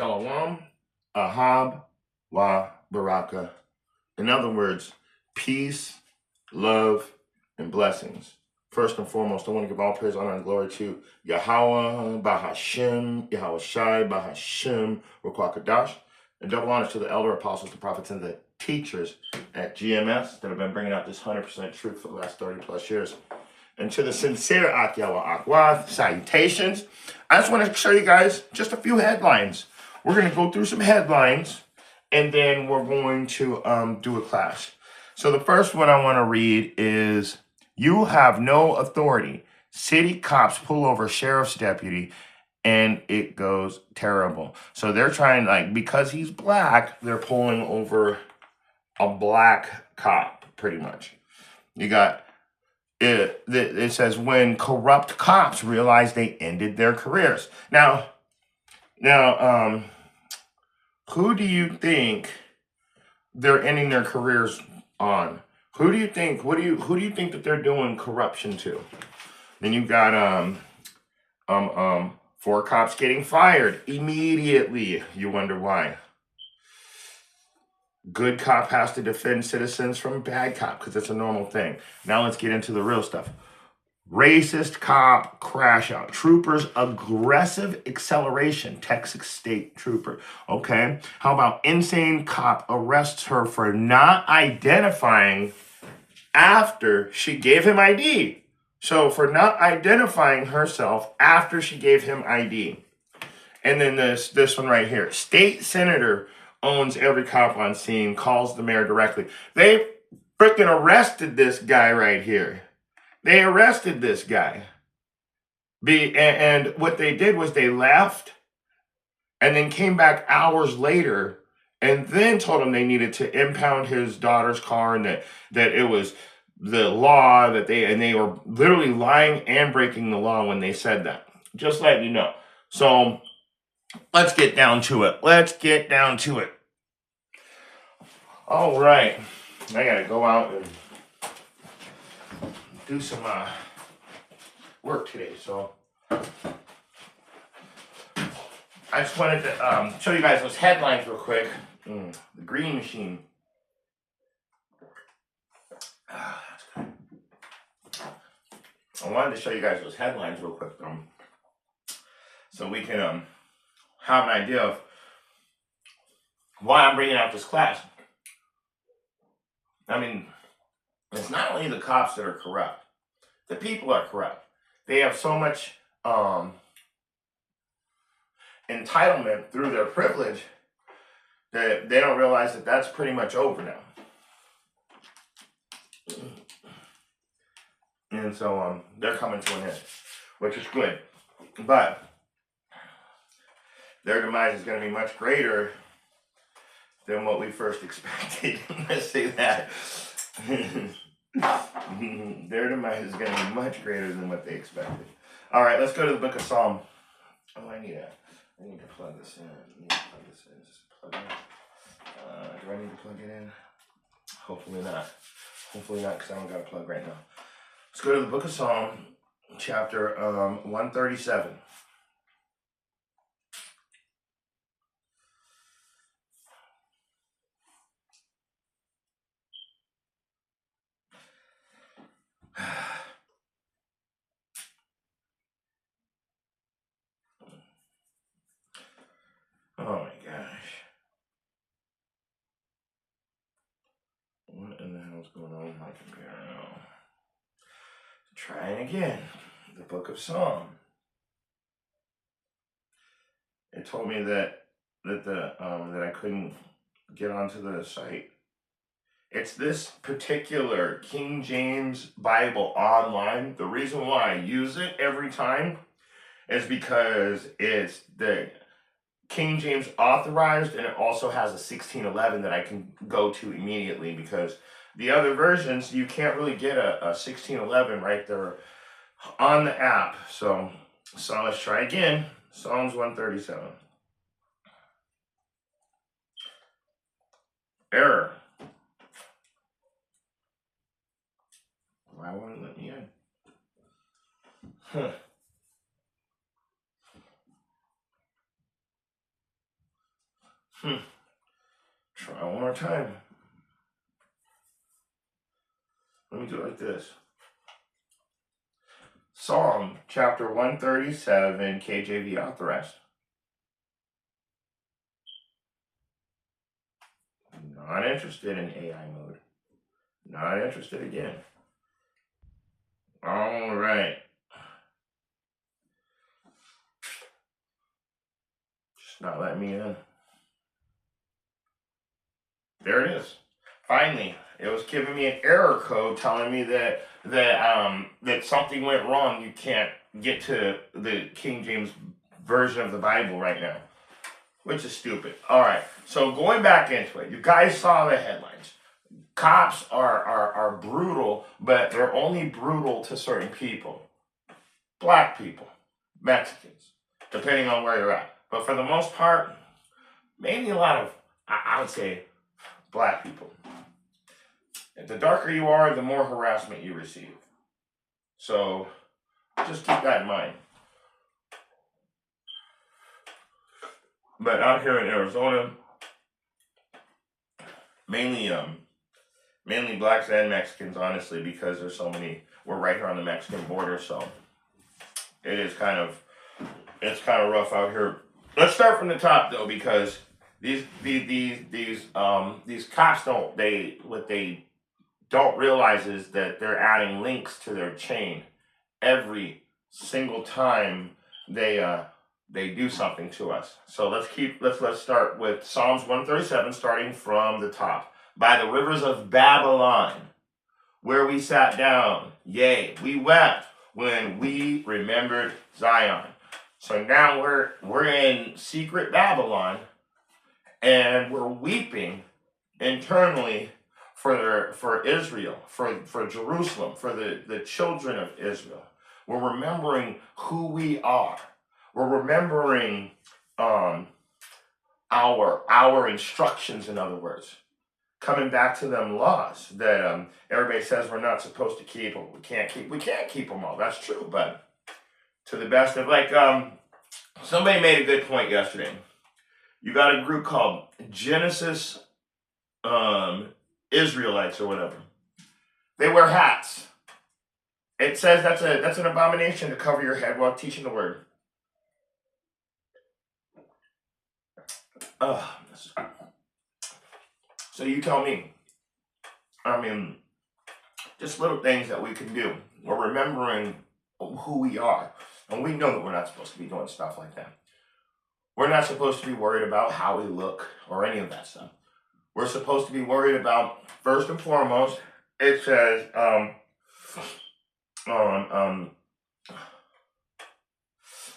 Shalom, Ahab, Wa, Baraka. In other words, peace, love, and blessings. First and foremost, I want to give all praise, honor, and glory to Yahweh, Bahashem, Yahweh Shai, Bahashem, Rukwakadash, and double honors to the elder apostles, the prophets, and the teachers at GMS that have been bringing out this 100% truth for the last 30 plus years. And to the sincere Akyawa Akwath, salutations. I just want to show you guys just a few headlines. We're going to go through some headlines, and then we're going to do a class. So the first one I want to read is, you have no authority. City cops pull over sheriff's deputy, and it goes terrible. So they're trying, because he's black, they're pulling over a black cop, pretty much. You got... It says, when corrupt cops realize they ended their careers. Now, who do you think they're ending their careers on? Who do you think? Who do you think that they're doing corruption to? Then you've got 4 cops getting fired immediately. You wonder why. Good cop has to defend citizens from bad cop because it's a normal thing. Now let's get into the real stuff. Racist cop crash out. Troopers aggressive acceleration. Texas state trooper. Okay. How about insane cop arrests her for not identifying after she gave him ID. So for not identifying herself after she gave him ID. And then this one right here. State senator owns every cop on scene, calls the mayor directly. They freaking arrested this guy right here. They arrested this guy. And what they did was they left and then came back hours later and then told him they needed to impound his daughter's car and that it was the law that they were literally lying and breaking the law when they said that. Just let you know. So let's get down to it. All right. I got to go out and do some work today. So I just wanted to show you guys those headlines real quick. The green machine. That's good. I wanted to show you guys those headlines real quick, so we can have an idea of why I'm bringing out this class. I mean, it's not only the cops that are corrupt. The people are corrupt. They have so much entitlement through their privilege that they don't realize that that's pretty much over now. And so they're coming to an end, which is good. But their demise is going to be much greater than what we first expected. Let's say that. Their demise is going to be much greater than what they expected. All right, let's go to the book of Psalm. Oh, I need to plug this in. Just plug in. Do I need to plug it in? Hopefully not. Because I don't got a plug right now. Let's go to the book of Psalm, chapter 137. Oh my gosh. What in the hell's going on with my computer now? Trying again. The book of Psalm. It told me that I couldn't get onto the site. It's this particular King James Bible online. The reason why I use it every time is because it's the King James authorized, and it also has a 1611 that I can go to immediately, because the other versions, you can't really get a 1611 right there on the app. So let's try again. Psalms 137. Error. Why won't it let me in? Huh. Try one more time. Let me do it like this. Psalm chapter 137, KJV authorized. Not interested in AI mode. Not interested again. All right. Just not letting me in. There it is. Finally, it was giving me an error code telling me that something went wrong. You can't get to the King James version of the Bible right now, which is stupid. All right, so going back into it, you guys saw the headlines. Cops are brutal, but they're only brutal to certain people. Black people, Mexicans, depending on where you're at. But for the most part, mainly a lot of, I would say, Black people. And the darker you are, the more harassment you receive. So just keep that in mind. But out here in Arizona, mainly Blacks and Mexicans, honestly, because there's so many. We're right here on the Mexican border, so it's kind of rough out here. Let's start from the top though, because these cops what they don't realize is that they're adding links to their chain every single time they do something to us. So let's start with Psalms 137, starting from the top. By the rivers of Babylon, where we sat down, yea, we wept when we remembered Zion. So now we're in secret Babylon, and we're weeping internally for Israel, for Jerusalem, for the children of Israel. We're remembering who we are. We're remembering our instructions, in other words. Coming back to them laws that everybody says we're not supposed to keep, or we can't keep them all. That's true, but to the best of, like, somebody made a good point yesterday. You got a group called Genesis Israelites or whatever. They wear hats. It says that's an abomination to cover your head while teaching the word. So you tell me. I mean, just little things that we can do. We're remembering who we are. And we know that we're not supposed to be doing stuff like that. We're not supposed to be worried about how we look or any of that stuff. We're supposed to be worried about, first and foremost, it says,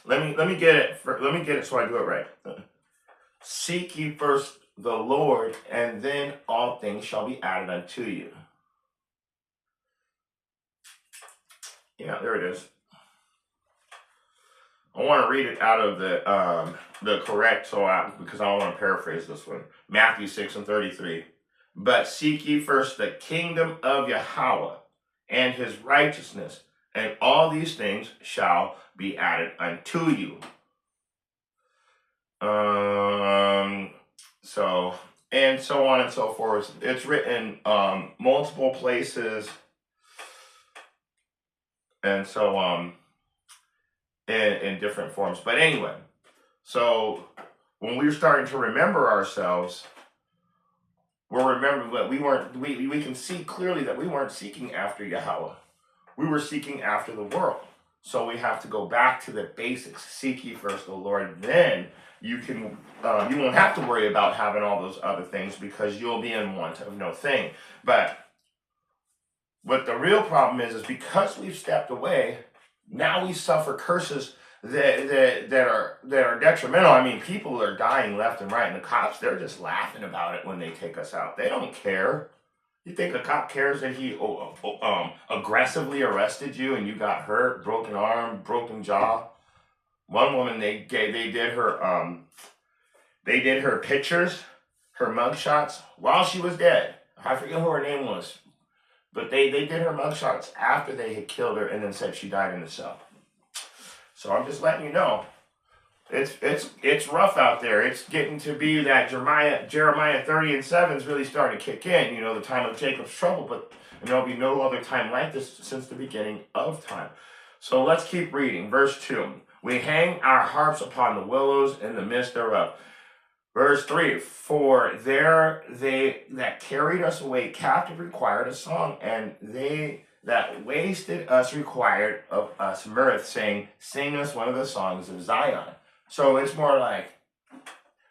let me get it so I do it right. Seek ye first the Lord, and then all things shall be added unto you. Yeah, there it is. I want to read it out of the correct, because I don't want to paraphrase this one. Matthew 6:33. But seek ye first the kingdom of Yahweh and his righteousness, and all these things shall be added unto you. So, and so on and so forth. It's written multiple places, and so in different forms. But anyway, so when we're starting to remember ourselves, we're remembering that we can see clearly that we weren't seeking after Yahweh. We were seeking after the world. So we have to go back to the basics. Seek ye first the Lord, then you won't have to worry about having all those other things, because you'll be in want of no thing. But what the real problem is because we've stepped away, now we suffer curses that are detrimental. I mean, people are dying left and right, and the cops, they're just laughing about it when they take us out. They don't care. You think a cop cares that he aggressively arrested you and you got hurt, broken arm, broken jaw? One woman, they did her pictures, her mugshots while she was dead. I forget who her name was, but they did her mugshots after they had killed her, and then said she died in the cell. So I'm just letting you know, It's rough out there. It's getting to be that Jeremiah 30:7 is really starting to kick in. You know, the time of Jacob's trouble, but there'll be no other time like this since the beginning of time. So let's keep reading. Verse 2. We hang our harps upon the willows in the midst thereof. Verse 3. For there they that carried us away captive required a song, and they that wasted us required of us mirth, saying, sing us one of the songs of Zion. So it's more like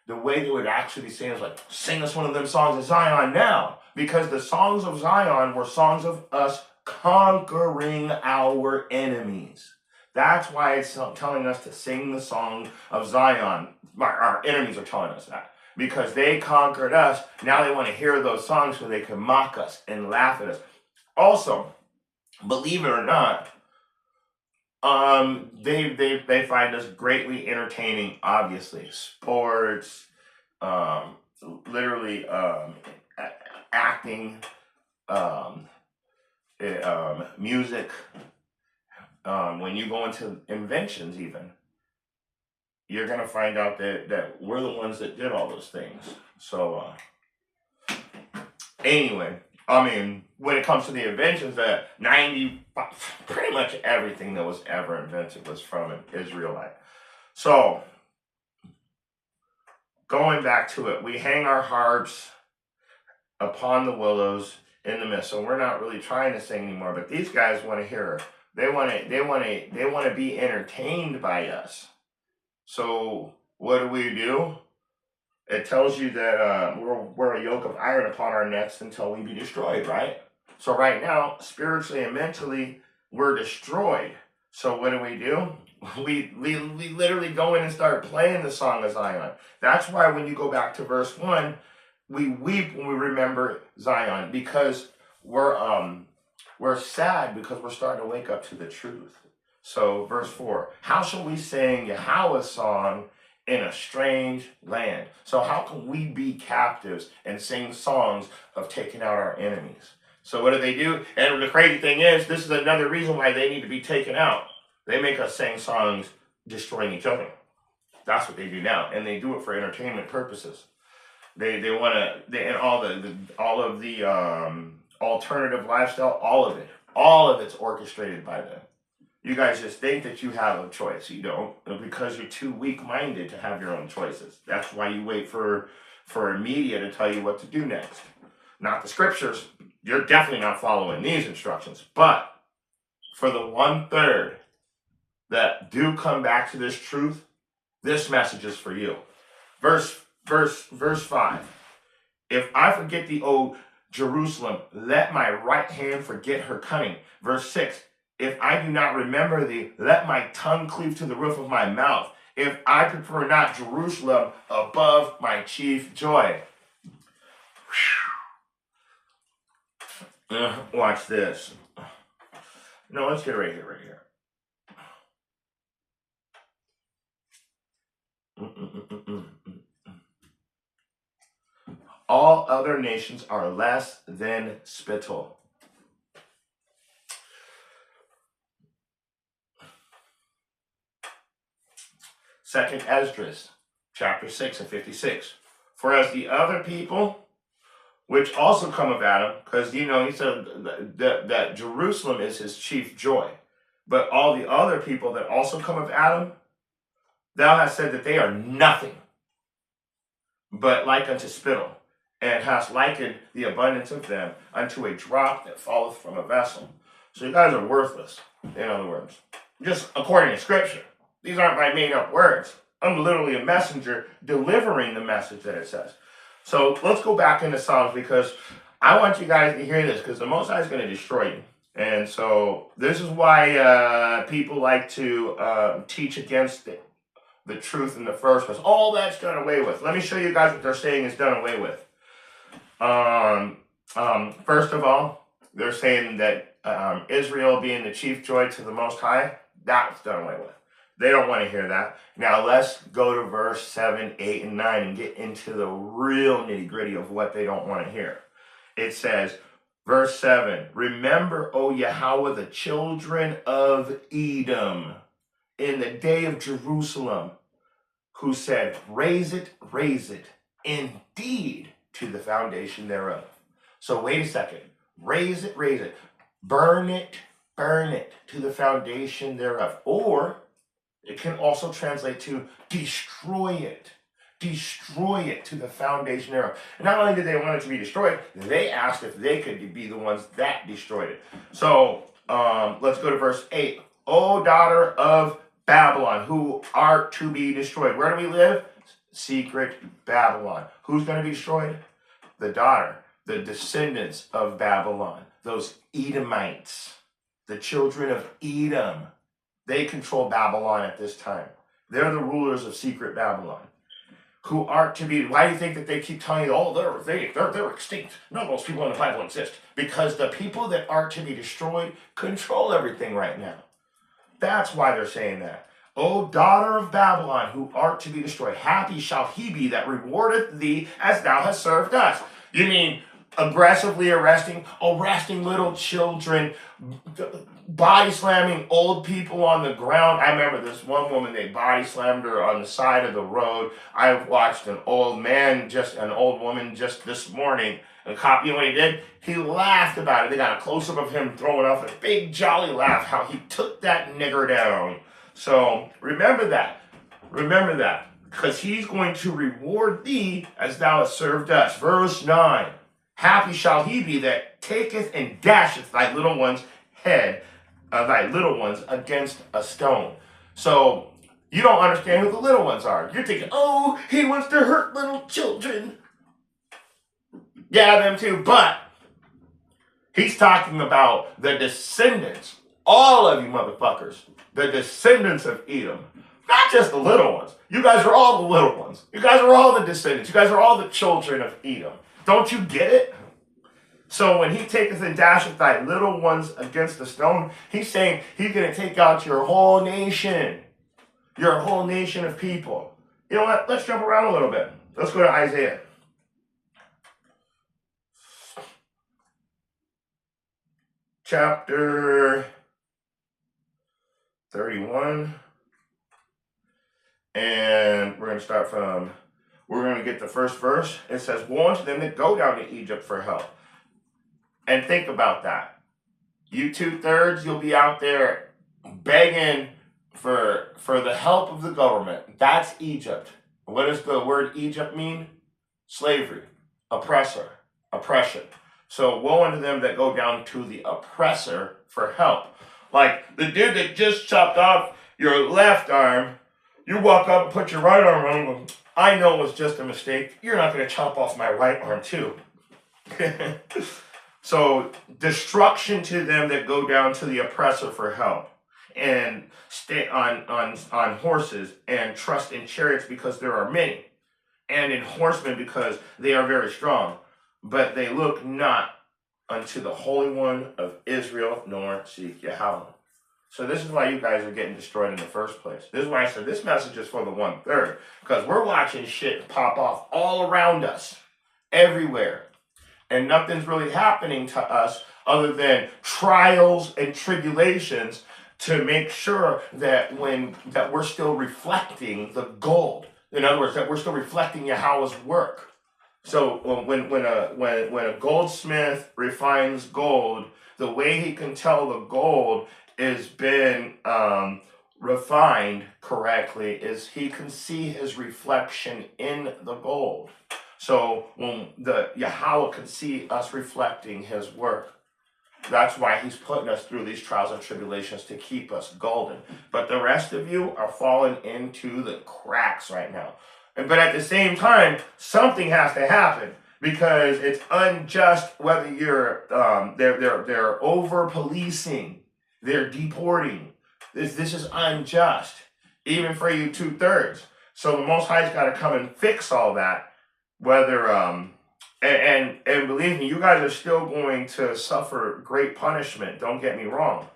the way they would actually be saying is like, sing us one of them songs of Zion now. Because the songs of Zion were songs of us conquering our enemies. That's why it's telling us to sing the song of Zion. Our enemies are telling us that. Because they conquered us, now they want to hear those songs so they can mock us and laugh at us. Also, believe it or not, they find us greatly entertaining. Obviously, sports, literally, acting, music. When you go into inventions, even you're gonna find out that we're the ones that did all those things. So, anyway. I mean, when it comes to the inventions, that pretty much everything that was ever invented was from an Israelite. So, going back to it, we hang our harps upon the willows in the midst. So we're not really trying to sing anymore, but these guys want to hear. They want to be entertained by us. So what do? It tells you that we're a yoke of iron upon our necks until we be destroyed, right? So right now, spiritually and mentally, we're destroyed. So what do? We literally go in and start playing the Song of Zion. That's why when you go back to verse 1, we weep when we remember Zion, because we're sad because we're starting to wake up to the truth. So verse 4, how shall we sing Yahweh's song in a strange land? So how can we be captives and sing songs of taking out our enemies? So what do? And the crazy thing is, this is another reason why they need to be taken out. They make us sing songs destroying each other. That's what they do now, and they do it for entertainment purposes. They want to, and all of the alternative lifestyle, all of it's orchestrated by them. You guys just think that you have a choice. You don't, because you're too weak-minded to have your own choices. That's why you wait for a media to tell you what to do next. Not the scriptures. You're definitely not following these instructions. But for the 1/3 that do come back to this truth, this message is for you. Verse 5. If I forget the old Jerusalem, let my right hand forget her cunning. Verse 6. If I do not remember thee, let my tongue cleave to the roof of my mouth. If I prefer not Jerusalem above my chief joy. Watch this. No, let's get right here. All other nations are less than spittle. Second Esdras, chapter 6 and 56. For as the other people, which also come of Adam, because he said that Jerusalem is his chief joy. But all the other people that also come of Adam, thou hast said that they are nothing, but like unto spittle, and hast likened the abundance of them unto a drop that falleth from a vessel. So you guys are worthless, in other words. Just according to Scripture. These aren't my made-up words. I'm literally a messenger delivering the message that it says. So let's go back into Psalms, because I want you guys to hear this, because the Most High is going to destroy you. And so this is why people like to teach against the truth in the first place. All that's done away with. Let me show you guys what they're saying is done away with. First of all, they're saying that Israel being the chief joy to the Most High, that's done away with. They don't want to hear that. Now let's go to verse 7, 8, and 9 and get into the real nitty-gritty of what they don't want to hear. It says, verse 7, remember, O Yahweh, the children of Edom in the day of Jerusalem. who said, raise it, indeed, to the foundation thereof. So wait a second. Raise it, burn it to the foundation thereof. Or it can also translate to destroy it to the foundation thereof. And not only did they want it to be destroyed, they asked if they could be the ones that destroyed it. So let's go to verse 8. O daughter of Babylon, who art to be destroyed. Where do we live? Secret Babylon. Who's going to be destroyed? The daughter, the descendants of Babylon, those Edomites, the children of Edom. They control Babylon at this time. They're the rulers of secret Babylon. Who art to be, why do you think that they keep telling you, oh, they're extinct? No, those people in the Bible exist. Because the people that are to be destroyed control everything right now. That's why they're saying that. O daughter of Babylon, who art to be destroyed, happy shall he be that rewardeth thee as thou hast served us. You mean aggressively arresting little children, body slamming old people on the ground. I remember this one woman, they body slammed her on the side of the road. I watched an old woman just this morning. A cop, you know what he did? He laughed about it. They got a close-up of him throwing off a big jolly laugh, how he took that nigger down. So remember that, because he's going to reward thee as thou hast served us. Verse 9, happy shall he be that taketh and dasheth thy little one's head, thy little ones against a stone. So you don't understand who the little ones are. You're thinking, oh, he wants to hurt little children. Yeah, them too, but he's talking about the descendants, all of you motherfuckers, the descendants of Edom, not just the little ones. You guys are all the little ones. You guys are all the descendants. You guys are all the children of Edom. Don't you get it? So when he taketh and dasheth thy little ones against the stone, he's saying he's going to take out your whole nation of people. You know what? Let's jump around a little bit. Let's go to Isaiah. Chapter 31. And we're going to get the first verse. It says, woe unto them that go down to Egypt for help. And think about that. You 2/3, you'll be out there begging for the help of the government. That's Egypt. What does the word Egypt mean? Slavery, oppressor, oppression. So woe unto them that go down to the oppressor for help. Like the dude that just chopped off your left arm, you walk up and put your right arm on him. I know it was just a mistake. You're not going to chop off my right arm too. So destruction to them that go down to the oppressor for help, and stay on horses, and trust in chariots because there are many, and in horsemen because they are very strong. But they look not unto the Holy One of Israel, nor seek Yahweh. So this is why you guys are getting destroyed in the first place. This is why I said this message is for the 1/3, because we're watching shit pop off all around us, everywhere. And nothing's really happening to us other than trials and tribulations to make sure that we're still reflecting the gold. In other words, that we're still reflecting Yahweh's work. So when a goldsmith refines gold, the way he can tell the gold is been refined correctly is he can see his reflection in the gold. So when the Yahweh can see us reflecting his work, that's why he's putting us through these trials and tribulations to keep us golden. But the rest of you are falling into the cracks right now. But at the same time, something has to happen because it's unjust whether you're they're over policing, they're deporting. This is unjust, even for you 2/3. So the Most High's got to come and fix all that. Whether and believe me, you guys are still going to suffer great punishment. Don't get me wrong,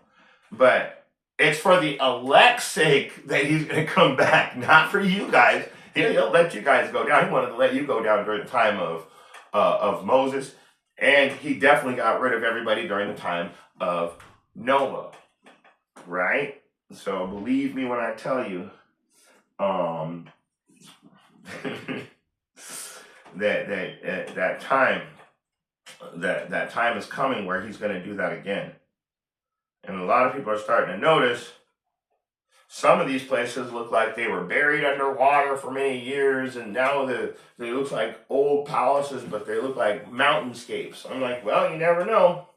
but it's for the elect's sake that he's going to come back, not for you guys. He'll let you guys go down. He wanted to let you go down during the time of Moses, and he definitely got rid of everybody during the time of Noah, right? So believe me when I tell you, that time is coming where he's going to do that again. And a lot of people are starting to notice some of these places look like they were buried underwater for many years, and now they look like old palaces, but they look like mountainscapes. I'm like, well, you never know.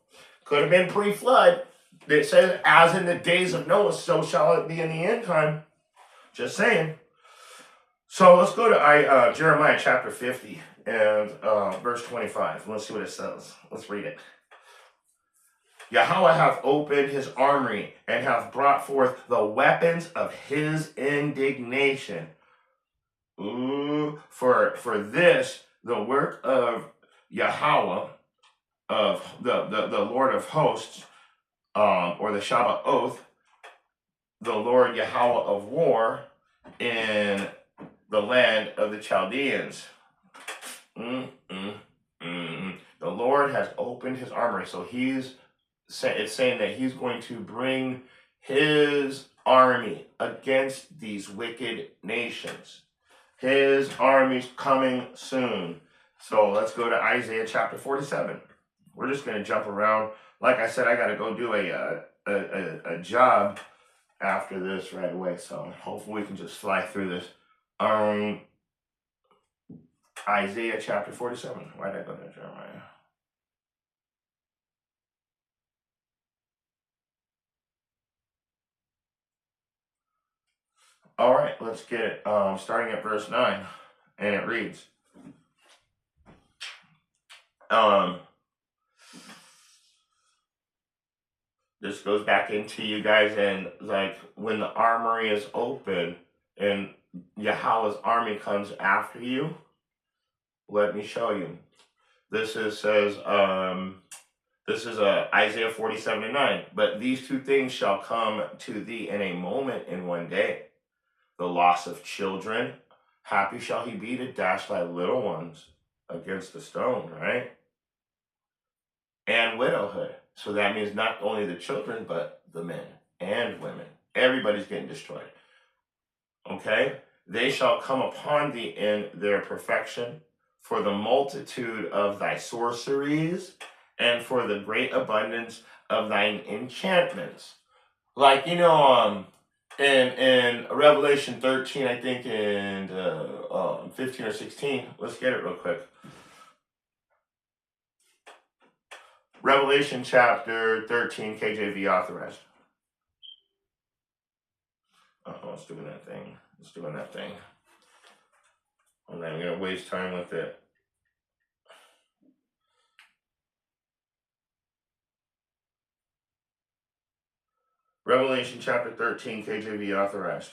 Could have been pre-flood. It says, as in the days of Noah, so shall it be in the end time. Just saying. So let's go to Jeremiah chapter 50 and verse 25. Let's see what it says. Let's read it. Yahweh hath opened his armory and hath brought forth the weapons of his indignation. Ooh, for this, the work of Yahweh, of the Lord of hosts, or the Shabbat oath, the Lord Yahweh of war, in the land of the Chaldeans. The Lord has opened his armory, so it's saying that he's going to bring his army against these wicked nations. His army's coming soon. So let's go to Isaiah chapter 47. We're just going to jump around. Like I said, I got to go do a job after this right away. So hopefully we can just fly through this. Isaiah chapter 47. Why did I go to Jeremiah? All right, let's get it. Starting at verse 9, and it reads, this goes back into you guys, and like when the armory is open and Yahweh's army comes after you, let me show you. This says Isaiah 47:9. But these two things shall come to thee in a moment, in one day. The loss of children, happy shall he be to dash thy little ones against the stone, right? And widowhood. So that means not only the children, but the men and women. Everybody's getting destroyed. Okay? They shall come upon thee in their perfection, for the multitude of thy sorceries, and for the great abundance of thine enchantments. Like, in Revelation 13, I think, and 15 or 16. Let's get it real quick. Revelation chapter 13, KJV authorized. It's doing that thing. I'm not even going to waste time with it. Revelation chapter 13, KJV authorized.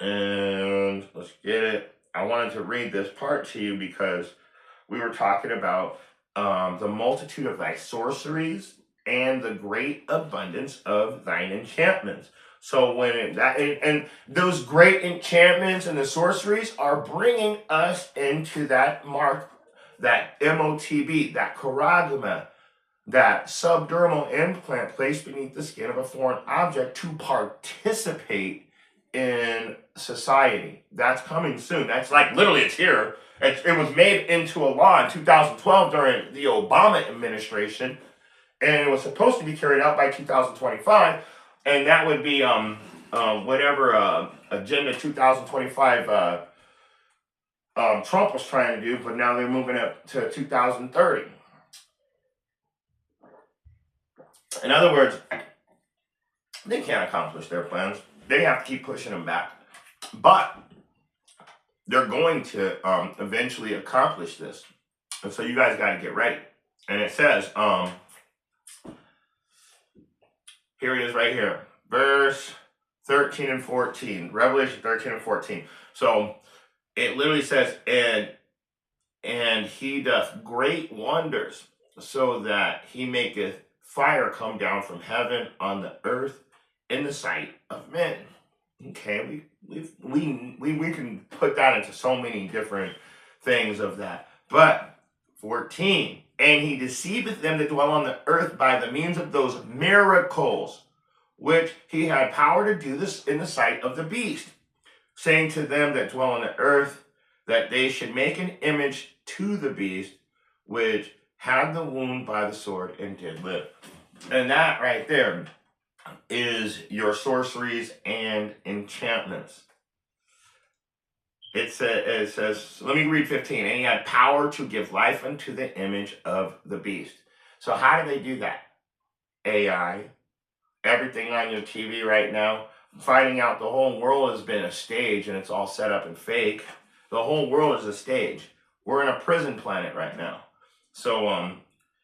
And let's get it. I wanted to read this part to you because we were talking about the multitude of thy sorceries and the great abundance of thine enchantments. So and those great enchantments and the sorceries are bringing us into that mark, that MOTB, that charagma, that subdermal implant placed beneath the skin of a foreign object to participate in society. That's coming soon. That's like literally it's here. It was made into a law in 2012 during the Obama administration, and it was supposed to be carried out by 2025, and that would be whatever Agenda 2025 Trump was trying to do, but now they're moving it to 2030. In other words, they can't accomplish their plans. They have to keep pushing them back. But they're going to eventually accomplish this. And so you guys got to get ready. And it says, here it is right here. Verse 13 and 14. Revelation 13 and 14. So it literally says, and he doth great wonders, so that he maketh fire come down from heaven on the earth in the sight of men. Okay, we can put that into so many different things of that. But 14, and he deceiveth them that dwell on the earth by the means of those miracles which he had power to do this in the sight of the beast, saying to them that dwell on the earth that they should make an image to the beast, which had the wound by the sword and did live. And that right there is your sorceries and enchantments. It says, let me read 15. And he had power to give life unto the image of the beast. So how do they do that? AI, everything on your TV right now, finding out the whole world has been a stage and it's all set up and fake. The whole world is a stage. We're in a prison planet right now. So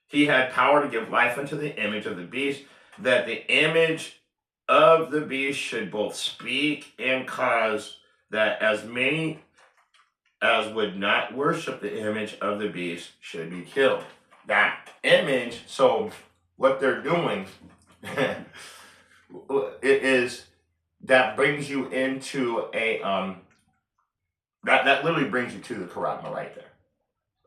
he had power to give life unto the image of the beast, that the image of the beast should both speak and cause that as many as would not worship the image of the beast should be killed. That image, so what they're doing it is that brings you into a that literally brings you to the Quran right there.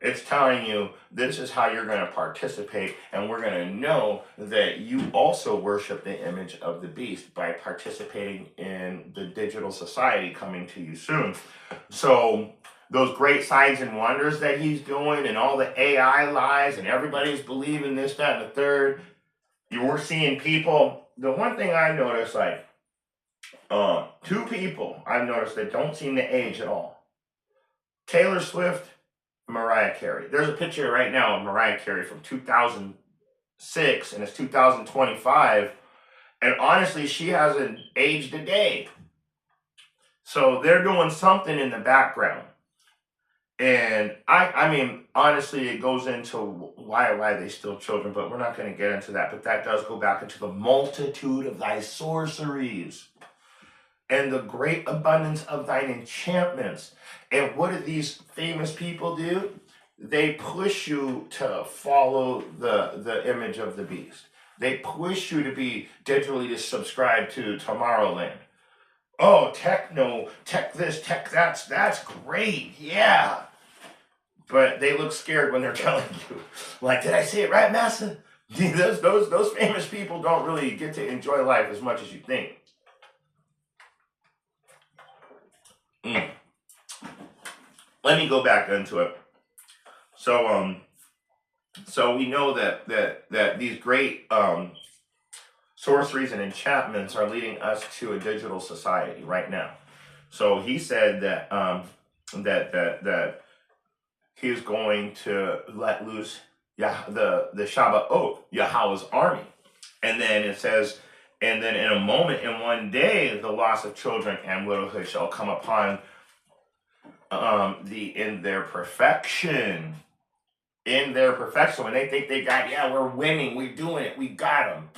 It's telling you this is how you're going to participate, and we're going to know that you also worship the image of the beast by participating in the digital society coming to you soon. So those great signs and wonders that he's doing and all the AI lies and everybody's believing this, that, and the third, we're seeing people. The one thing I noticed, like two people I've noticed that don't seem to age at all. Taylor Swift, Mariah Carey. There's a picture right now of Mariah Carey from 2006 and it's 2025. And honestly, she hasn't aged a day. So they're doing something in the background. And I mean, honestly, it goes into why they still children, but we're not going to get into that. But that does go back into the multitude of thy sorceries and the great abundance of thine enchantments. And what do these famous people do? They push you to follow the image of the beast. They push you to be digitally to subscribe to Tomorrowland. Oh, techno, tech this, tech that's great, yeah. But they look scared when they're telling you, like, did I say it right, Massa? Those famous people don't really get to enjoy life as much as you think. Let me go back into it. So we know that these great sorceries and enchantments are leading us to a digital society right now. So he said that that he is going to let loose the Shabbat, Yahweh's army, and then it says, and then in a moment, in one day, the loss of children and widowhood shall come upon in their perfection. In their perfection, when they think they got, we're winning, we're doing it, we got them.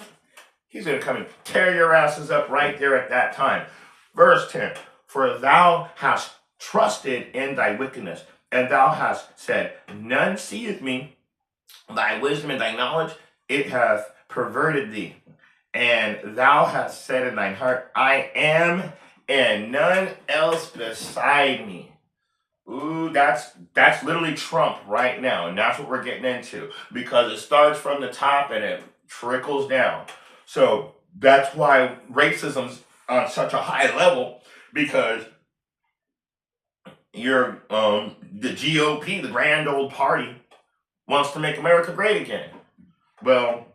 He's going to come and tear your asses up right there at that time. Verse 10, for thou hast trusted in thy wickedness, and thou hast said, none seeth me. Thy wisdom and thy knowledge, it hath perverted thee. And thou hast said in thine heart, I am, and none else beside me. Ooh, that's literally Trump right now, and that's what we're getting into, because it starts from the top and it trickles down. So that's why racism's on such a high level, because you're the GOP, the grand old party, wants to make America great again. Well,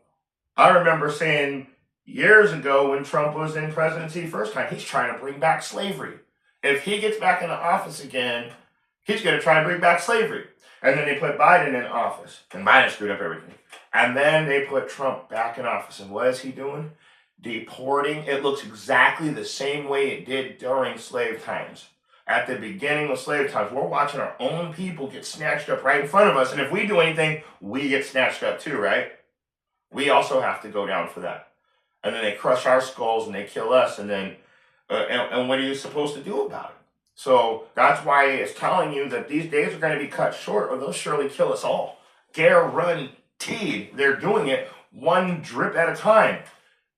I remember saying years ago when Trump was in presidency first time, he's trying to bring back slavery. If he gets back into office again, he's going to try and bring back slavery. And then they put Biden in office, and Biden screwed up everything. And then they put Trump back in office. And what is he doing? Deporting. It looks exactly the same way it did during slave times. At the beginning of slave times, we're watching our own people get snatched up right in front of us. And if we do anything, we get snatched up too, right? We also have to go down for that. And then they crush our skulls and they kill us. And then, and what are you supposed to do about it? So that's why it's telling you that these days are going to be cut short, or they'll surely kill us all. Guaranteed. They're doing it one drip at a time.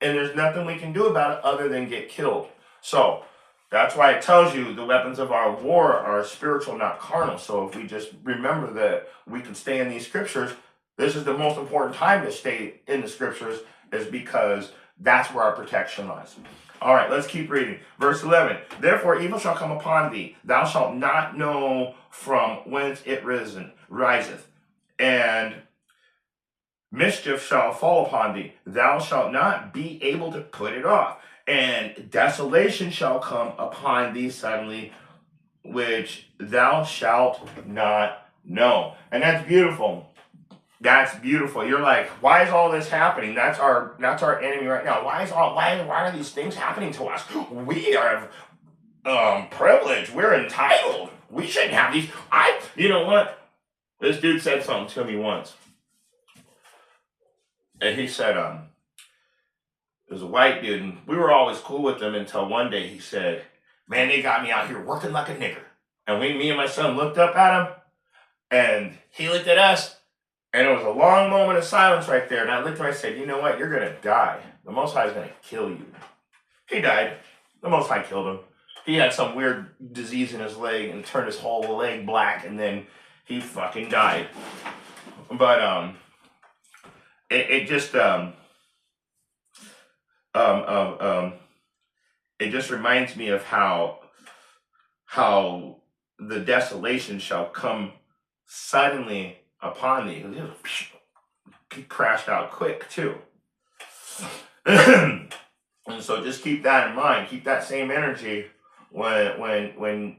And there's nothing we can do about it other than get killed. So that's why it tells you the weapons of our war are spiritual, not carnal. So if we just remember that we can stay in these scriptures, this is the most important time to stay in the scriptures, is because That's where our protection lies. All right, let's keep reading. Verse 11. Therefore, evil shall come upon thee. Thou shalt not know from whence it riseth. And mischief shall fall upon thee. Thou shalt not be able to put it off. And desolation shall come upon thee suddenly, which thou shalt not know. And that's beautiful. That's beautiful. You're like, why is all this happening? That's our enemy right now. Why are these things happening to us? We are privileged. We're entitled. We shouldn't have these. You know what? This dude said something to me once. And he said, it was a white dude, and we were always cool with him until one day he said, man, they got me out here working like a nigger. And me and my son looked up at him, and he looked at us, and it was a long moment of silence right there. And I looked at him and I said, you know what? You're going to die. The Most High is going to kill you. He died. The Most High killed him. He had some weird disease in his leg and turned his whole leg black, and then he fucking died. But it just reminds me of how the desolation shall come suddenly upon thee. He crashed out quick too. And so just keep that in mind. Keep that same energy when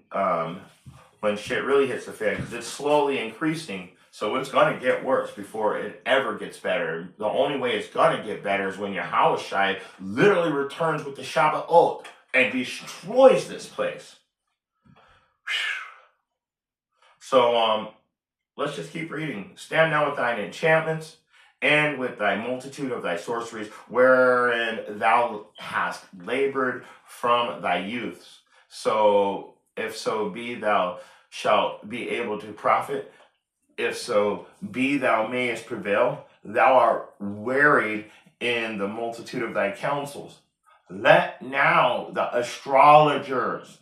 shit really hits the fan, because it's slowly increasing. So it's going to get worse before it ever gets better. The only way it's going to get better is when Yahushua literally returns with the Shabbat and destroys this place. So let's just keep reading. Stand now with thine enchantments and with thy multitude of thy sorceries, wherein thou hast labored from thy youths. So if so be thou shalt be able to profit, if so be thou mayest prevail, thou art wearied in the multitude of thy counsels. Let now the astrologers,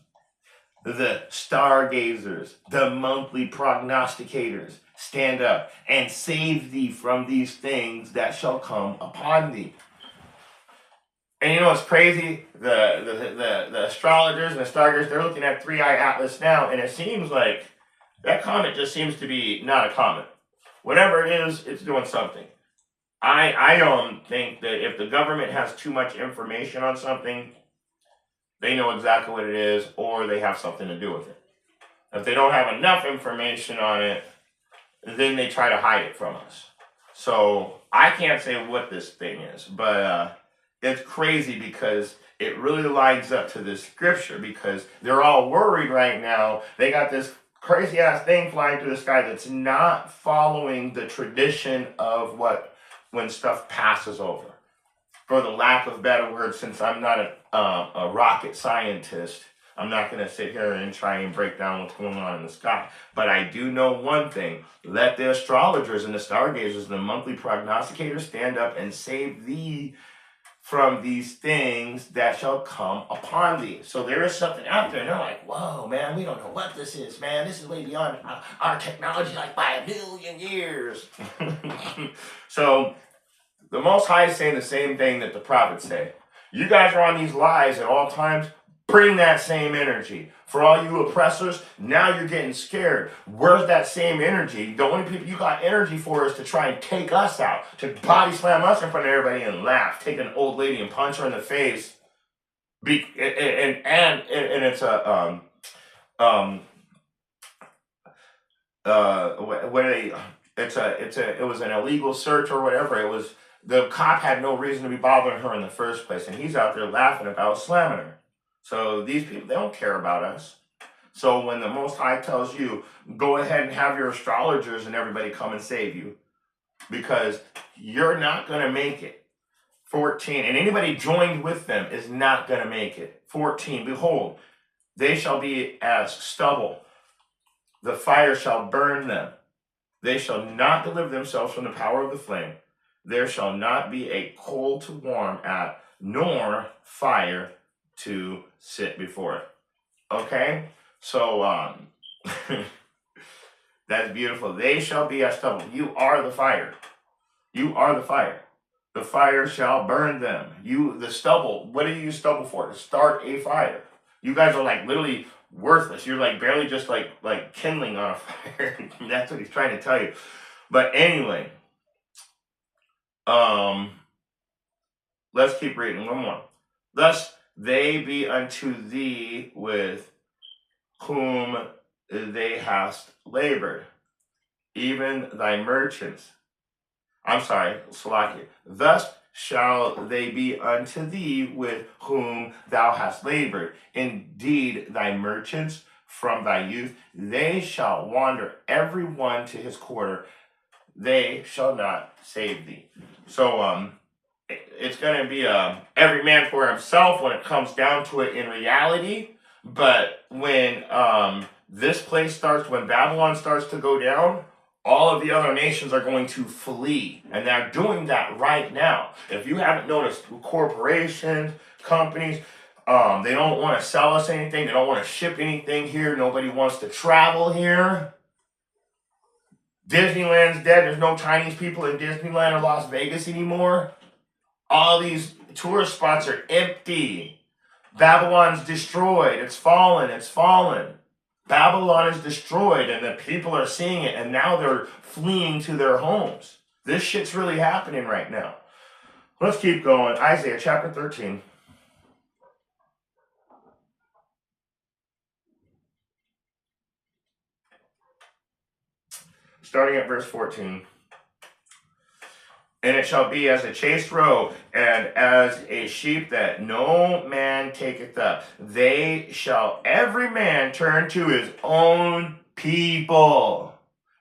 the stargazers, the monthly prognosticators stand up and save thee from these things that shall come upon thee. And you know what's crazy? The astrologers and the stargazers, they're looking at 3-eye Atlas now, and it seems like that comet just seems to be not a comet. Whatever it is, it's doing something. I don't think that if the government has too much information on something, they know exactly what it is, or they have something to do with it. If they don't have enough information on it, then they try to hide it from us. So I can't say what this thing is, but it's crazy because it really lines up to this scripture, because they're all worried right now. They got this crazy ass thing flying through the sky that's not following the tradition of when stuff passes over. For the lack of better words, since I'm not a rocket scientist, I'm not going to sit here and try and break down what's going on in the sky. But I do know one thing. Let the astrologers and the stargazers and the monthly prognosticators stand up and save thee from these things that shall come upon thee. So there is something out there, and they're like, whoa, man, we don't know what this is, man. This is way beyond our technology, like by 1,000,000 years. So the Most High is saying the same thing that the prophets say. You guys are on these lies at all times. Bring that same energy. For all you oppressors, now you're getting scared. Where's that same energy? The only people you got energy for is to try and take us out, to body slam us in front of everybody and laugh, take an old lady and punch her in the face. And it's a what are they? It was an illegal search or whatever. It was, the cop had no reason to be bothering her in the first place, and he's out there laughing about slamming her. So these people, they don't care about us. So when the Most High tells you, go ahead and have your astrologers and everybody come and save you, because you're not going to make it. 14, and anybody joined with them is not going to make it. 14, behold, they shall be as stubble. The fire shall burn them. They shall not deliver themselves from the power of the flame. There shall not be a coal to warm at, nor fire to sit before it. Okay? So, that's beautiful. They shall be as stubble. You are the fire. You are the fire. the fire shall burn them. The stubble, what do you use stubble for? To start a fire. You guys are like literally worthless. You're like barely just like kindling on a fire. That's what he's trying to tell you. But anyway, let's keep reading. One more. Thus they be unto thee with whom they hast labored, even thy merchants. I'm sorry, Salakia. Thus shall they be unto thee with whom thou hast labored. Indeed, thy merchants from thy youth, they shall wander every one to his quarter. They shall not save thee. So, it's going to be every man for himself when it comes down to it in reality. But when this place starts, when Babylon starts to go down, all of the other nations are going to flee. And they're doing that right now. If you haven't noticed, corporations, companies, they don't want to sell us anything. They don't want to ship anything here. Nobody wants to travel here. Disneyland's dead. There's no Chinese people in Disneyland or Las Vegas anymore. All these tourist spots are empty. Babylon's destroyed. It's fallen. It's fallen. Babylon is destroyed, and the people are seeing it, and now they're fleeing to their homes. This shit's really happening right now. Let's keep going. Isaiah chapter 13. Starting at verse 14. And it shall be as a chaste roe, and as a sheep that no man taketh up. They shall every man turn to his own people,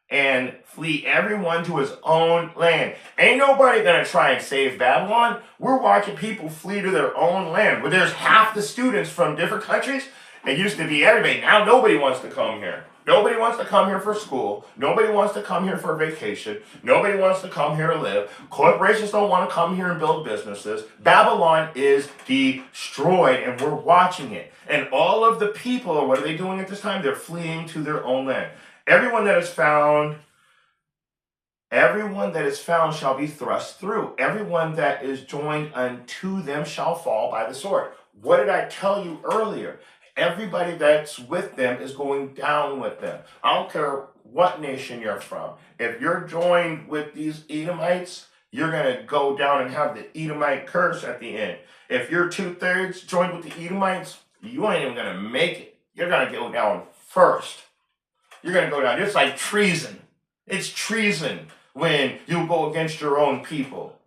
and flee everyone to his own land. Ain't nobody gonna try and save Babylon. We're watching people flee to their own land. Where there's half the students from different countries. It used to be everybody. Now nobody wants to come here. Nobody wants to come here for school. Nobody wants to come here for vacation. Nobody wants to come here to live. Corporations don't want to come here and build businesses. Babylon is destroyed, and we're watching it. And all of the people, what are they doing at this time? They're fleeing to their own land. Everyone that is found shall be thrust through. Everyone that is joined unto them shall fall by the sword. What did I tell you earlier? Everybody that's with them is going down with them. I don't care what nation you're from. If you're joined with these Edomites, you're going to go down and have the Edomite curse at the end. If you're 2/3 joined with the Edomites, you ain't even going to make it. You're going to go down first. You're going to go down. It's like treason. It's treason when you go against your own people.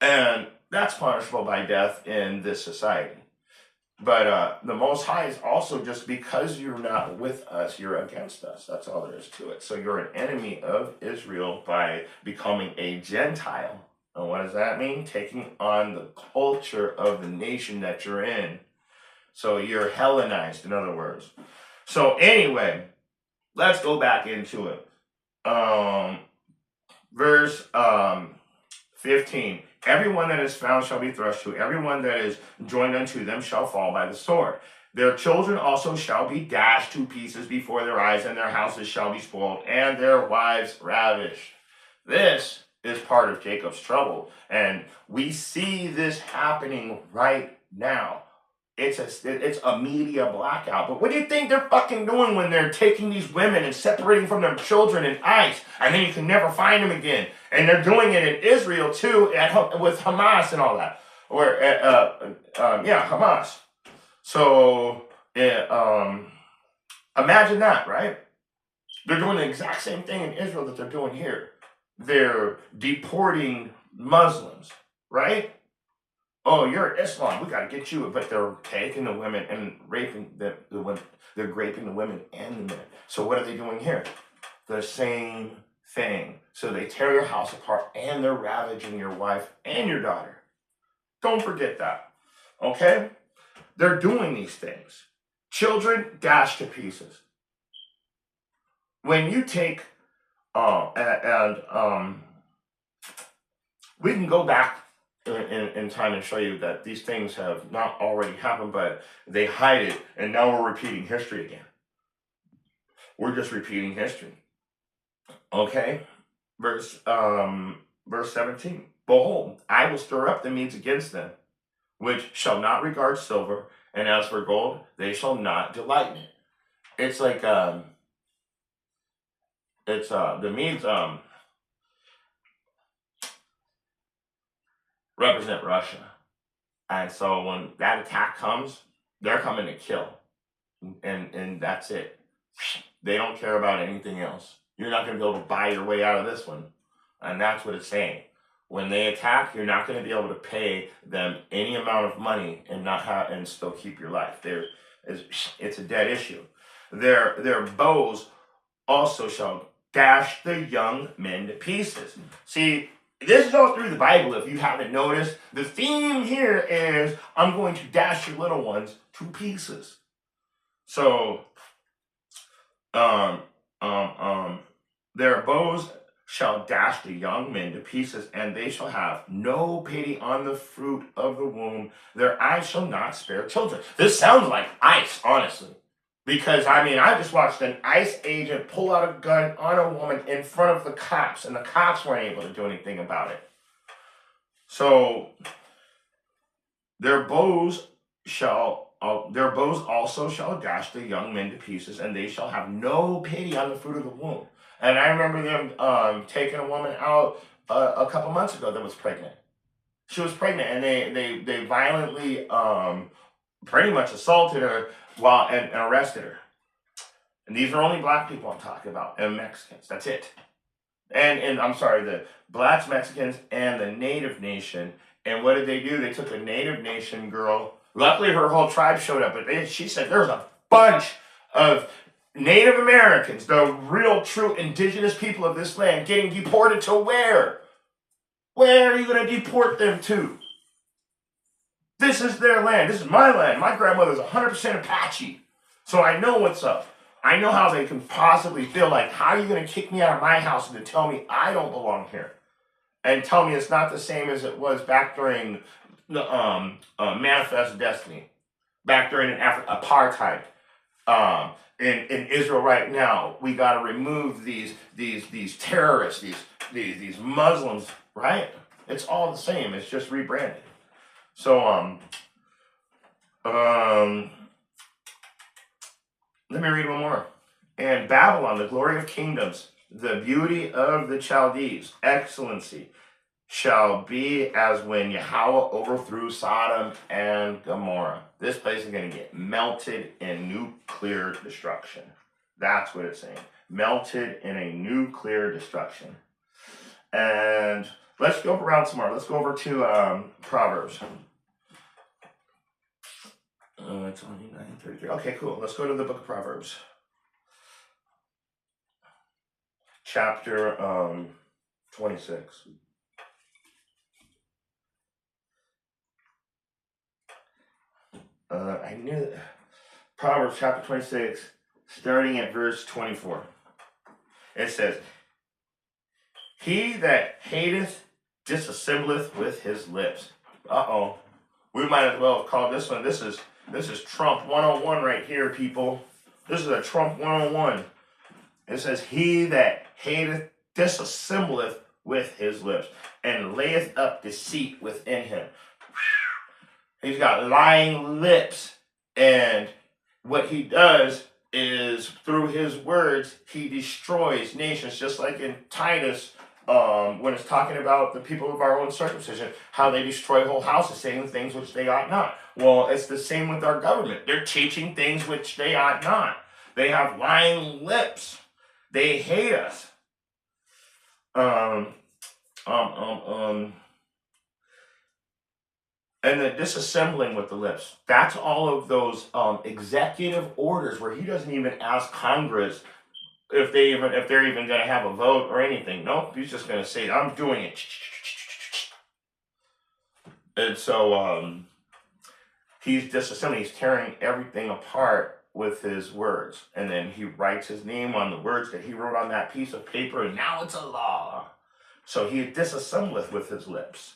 And that's punishable by death in this society. But the Most High is also, just because you're not with us, you're against us. That's all there is to it. So you're an enemy of Israel by becoming a Gentile. And what does that mean? Taking on the culture of the nation that you're in. So you're Hellenized, in other words. So anyway, let's go back into it. Verse 15. Everyone that is found shall be thrust to. Everyone that is joined unto them shall fall by the sword. Their children also shall be dashed to pieces before their eyes, and their houses shall be spoiled, and their wives ravished. This is part of Jacob's trouble, and we see this happening right now. It's a media blackout. But what do you think they're fucking doing when they're taking these women and separating from their children in ICE, and then you can never find them again? And they're doing it in Israel too, with Hamas and all that. Or Hamas. So imagine that, right? They're doing the exact same thing in Israel that they're doing here. They're deporting Muslims, right? Oh, you're Islam. We got to get you. But they're taking the women and raping the women. They're raping the women and the men. So what are they doing here? The same thing. So they tear your house apart, and they're ravaging your wife and your daughter. Don't forget that. Okay? They're doing these things. Children dashed to pieces. When you take, we can go back in time and show you that these things have not already happened, but they hide it, and now we're repeating history again. We're just repeating history. Okay? Verse 17. Behold, I will stir up the Medes against them, which shall not regard silver, and as for gold, they shall not delight in it. It's like the Medes represent Russia, and so when that attack comes, they're coming to kill, and that's it. They don't care about anything else. You're not going to be able to buy your way out of this one, and that's what it's saying. When they attack, you're not going to be able to pay them any amount of money and not have and still keep your life. It's a dead issue. Their bows also shall dash the young men to pieces. See, this is all through the Bible. If you haven't noticed, the theme here is I'm going to dash your little ones to pieces. So, their bows shall dash the young men to pieces, and they shall have no pity on the fruit of the womb. Their eyes shall not spare children. This sounds like ICE, honestly. Because, I mean, I just watched an ICE agent pull out a gun on a woman in front of the cops, and the cops weren't able to do anything about it. So, their bows also shall dash the young men to pieces, and they shall have no pity on the fruit of the womb. And I remember them taking a woman out a couple months ago that was pregnant. She was pregnant, and they violently pretty much assaulted her and arrested her. And these are only black people I'm talking about, and Mexicans. That's it. And I'm sorry, the blacks, Mexicans, and the Native Nation. And what did they do? They took a Native Nation girl. Luckily, her whole tribe showed up, but she said there's a bunch of Native Americans, the real, true indigenous people of this land, getting deported to where? Where are you going to deport them to? This is their land. This is my land. My grandmother's 100% Apache. So I know what's up. I know how they can possibly feel like, how are you going to kick me out of my house and to tell me I don't belong here? And tell me it's not the same as it was back during the Manifest Destiny, back during apartheid. In Israel right now, we got to remove these terrorists, these Muslims, right? It's all the same. It's just rebranded. So let me read one more. And Babylon, the glory of kingdoms, the beauty of the Chaldees, excellency, shall be as when Yahweh overthrew Sodom and Gomorrah. This place is going to get melted in nuclear destruction. That's what it's saying. Melted in a nuclear destruction. And let's go around some more. Let's go over to Proverbs. It's only 9:33. Okay, cool. Let's go to the book of Proverbs. Chapter 26. I knew that. Proverbs chapter 26, starting at verse 24. It says, he that hateth disassembleth with his lips. Uh-oh. We might as well have called this one. This is Trump 101 right here, people. This is a Trump 101. It says, he that hateth disassembleth with his lips, and layeth up deceit within him. He's got lying lips, and what he does is through his words, he destroys nations, just like in Titus, when it's talking about the people of our own circumcision, how they destroy whole houses, saying things which they ought not. Well, it's the same with our government. They're teaching things which they ought not. They have lying lips. They hate us. And the disassembling with the lips. That's all of those executive orders where he doesn't even ask Congress if they're even going to have a vote or anything. Nope, he's just going to say, I'm doing it. And so he's disassembling. He's tearing everything apart with his words. And then he writes his name on the words that he wrote on that piece of paper, and now it's a law. So he disassembleth with his lips.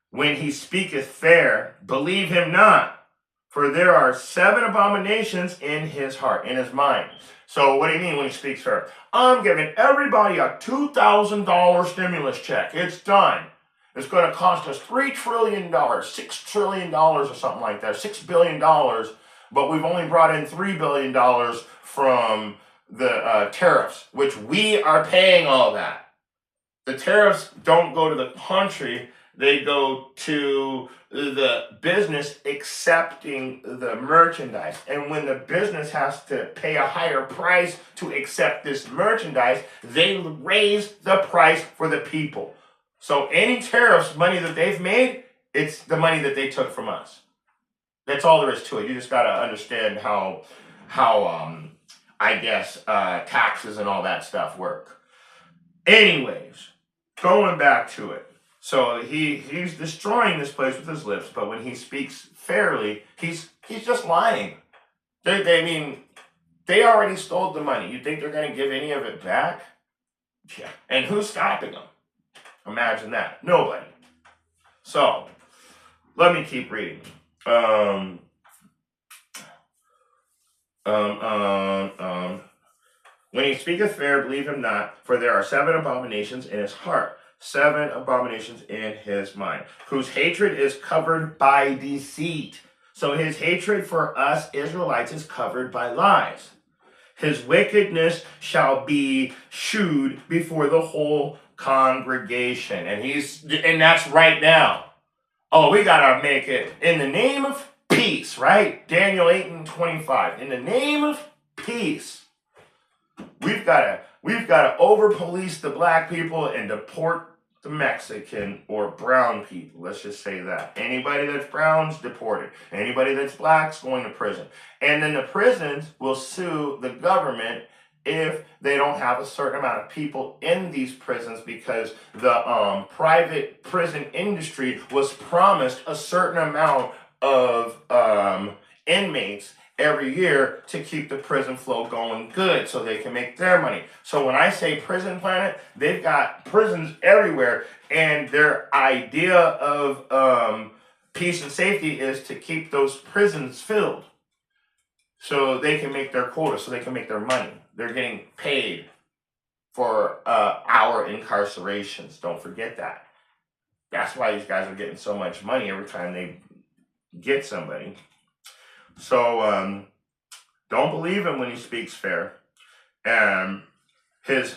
When he speaketh fair, believe him not, for there are 7 abominations in his heart, in his mind. So what do you mean when he speaks fair? I'm giving everybody a $2,000 stimulus check. It's done. It's going to cost us $3 trillion, $6 trillion or something like that, $6 billion, but we've only brought in $3 billion from the tariffs, which we are paying all that. The tariffs don't go to the country, they go to the business accepting the merchandise. And when the business has to pay a higher price to accept this merchandise, they raise the price for the people. So any tariffs money that they've made, it's the money that they took from us. That's all there is to it. You just got to understand how I guess taxes and all that stuff work. Anyways, going back to it. So he's destroying this place with his lips, but when he speaks fairly, he's just lying. They already stole the money. You think they're going to give any of it back? Yeah. And who's stopping them? Imagine that. Nobody. So, let me keep reading. When he speaketh fair, believe him not, for there are 7 abominations in his heart, 7 abominations in his mind, whose hatred is covered by deceit. So his hatred for us Israelites is covered by lies. His wickedness shall be shewed before the whole congregation. And that's right now. Oh, we gotta make it in the name of peace, right? Daniel 8:25. In the name of peace. We've gotta over-police the black people and deport the Mexican or brown people. Let's just say that. Anybody that's brown's deported. Anybody that's black's going to prison. And then the prisons will sue the government if they don't have a certain amount of people in these prisons, because the private prison industry was promised a certain amount of inmates every year to keep the prison flow going good so they can make their money. So when I say Prison Planet, they've got prisons everywhere, and their idea of peace and safety is to keep those prisons filled so they can make their quota, so they can make their money. They're getting paid for our incarcerations. Don't forget that. That's why these guys are getting so much money every time they get somebody. So don't believe him when he speaks fair. His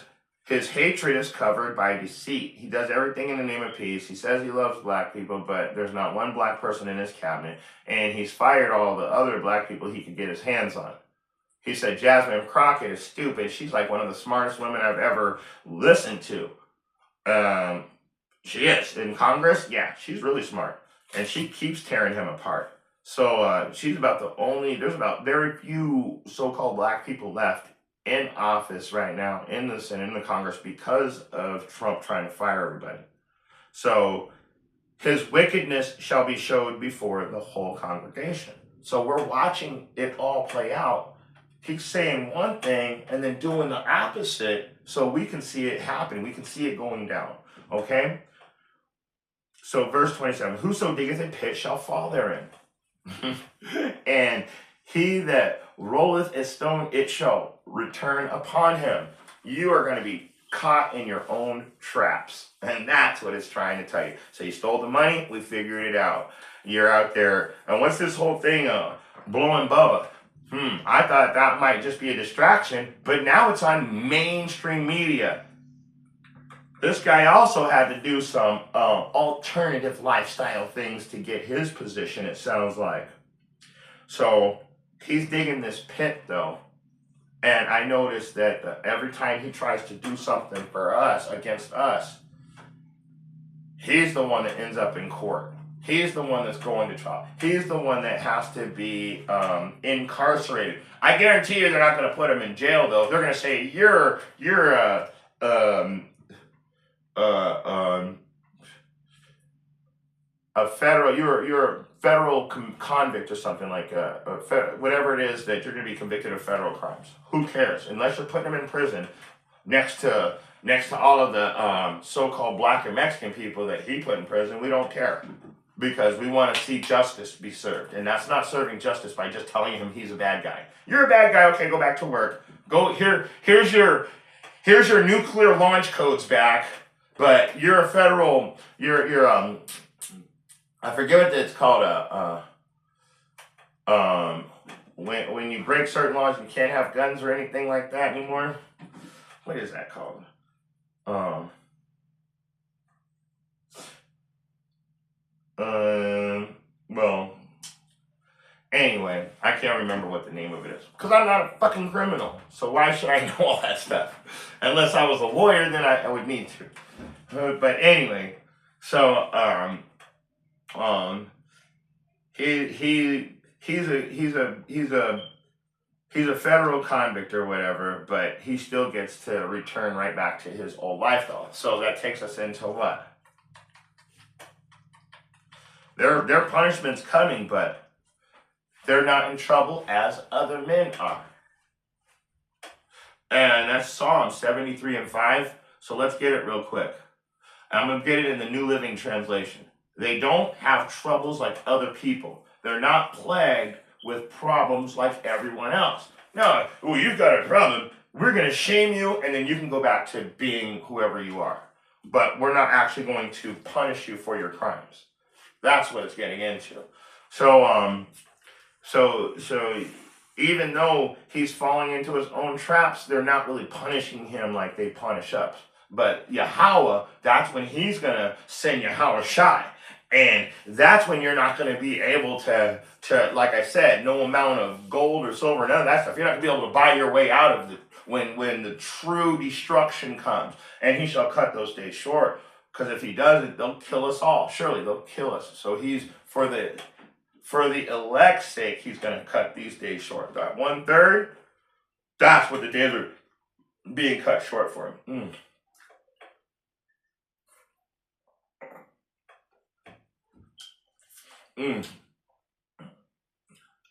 hatred is covered by deceit. He does everything in the name of peace. He says he loves black people, but there's not one black person in his cabinet. And he's fired all the other black people he could get his hands on. He said Jasmine Crockett is stupid. She's like one of the smartest women I've ever listened to. She is. In Congress, yeah, she's really smart. And she keeps tearing him apart. So she's about the only, there's about very few so-called black people left in office right now, in the Senate, in the Congress, because of Trump trying to fire everybody. So his wickedness shall be showed before the whole congregation. So we're watching it all play out. He's saying one thing and then doing the opposite so we can see it happen. We can see it going down. Okay? So verse 27, whoso diggeth a pit shall fall therein. And he that rolleth a stone, it shall return upon him. You are going to be caught in your own traps. And that's what it's trying to tell you. So you stole the money, we figured it out. You're out there. And what's this whole thing blowing Bubba? I thought that might just be a distraction, but now it's on mainstream media. This guy also had to do some alternative lifestyle things to get his position, it sounds like. So he's digging this pit, though. And I noticed that every time he tries to do something for us, against us, he's the one that ends up in court. He's the one that's going to trial. He's the one that has to be incarcerated. I guarantee you they're not going to put him in jail, though. They're going to say, you're a federal, you're a federal convict or something like whatever it is that you're going to be convicted of federal crimes. Who cares? Unless you're putting them in prison next to all of the so-called black and Mexican people that he put in prison, we don't care, because we want to see justice be served. And that's not serving justice by just telling him he's a bad guy. You're a bad guy. Okay, go back to work. Go here. Here's your nuclear launch codes back. But you're a federal. You're I forget what it's called. When you break certain laws, you can't have guns or anything like that anymore. What is that called? Um, well, anyway, I can't remember what the name of it is because I'm not a fucking criminal. So why should I know all that stuff? Unless I was a lawyer, then I would need to. But anyway, so he's a federal convict or whatever, but he still gets to return right back to his old lifestyle. So that takes us into what? Their punishment's coming, but they're not in trouble as other men are. And that's Psalm 73 and 5. So let's get it real quick. I'm going to get it in the New Living Translation. They don't have troubles like other people. They're not plagued with problems like everyone else. No, well, you've got a problem. We're going to shame you, and then you can go back to being whoever you are. But we're not actually going to punish you for your crimes. That's what it's getting into. So even though he's falling into his own traps, they're not really punishing him like they punish us. But Yahweh, that's when he's going to send Yahweh Shai. And that's when you're not going to be able to, like I said, no amount of gold or silver, none of that stuff. You're not going to be able to buy your way out of it when the true destruction comes. And he shall cut those days short. Because if he doesn't, they'll kill us all. Surely they'll kill us. So he's, for the elect's sake, he's going to cut these days short. That 1/3, that's what the days are being cut short for him.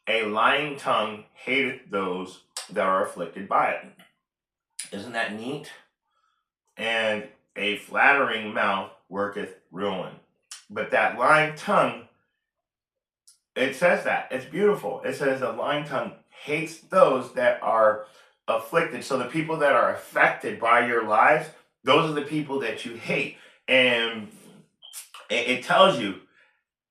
A lying tongue hateth those that are afflicted by it. Isn't that neat? And a flattering mouth worketh ruin. But that lying tongue, it says that. It's beautiful. It says a lying tongue hates those that are afflicted. So the people that are affected by your lies, those are the people that you hate. And it tells you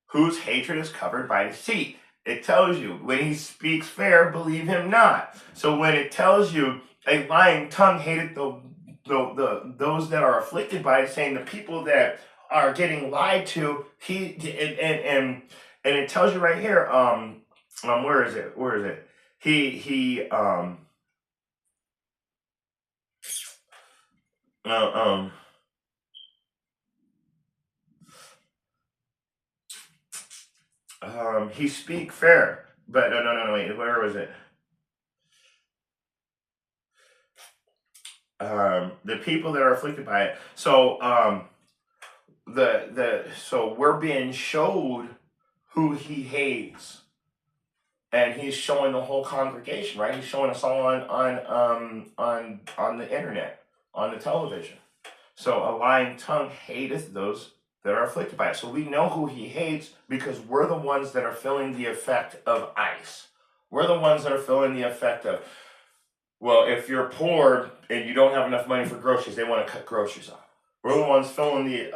whose hatred is covered by deceit. It tells you when he speaks fair, believe him not. So when it tells you a lying tongue hated those that are afflicted by it, saying the people that are getting lied to, and it tells you right here, where is it? He speak fair, but no, wait, where was it? The people that are afflicted by it. So, so we're being showed who he hates, and he's showing the whole congregation, right? He's showing us all on the internet, on the television. So a lying tongue hateth those that are afflicted by it. So we know who he hates because we're the ones that are feeling the effect of ICE. We're the ones that are feeling the effect of, well, if you're poor and you don't have enough money for groceries, they want to cut groceries off. We're the ones feeling the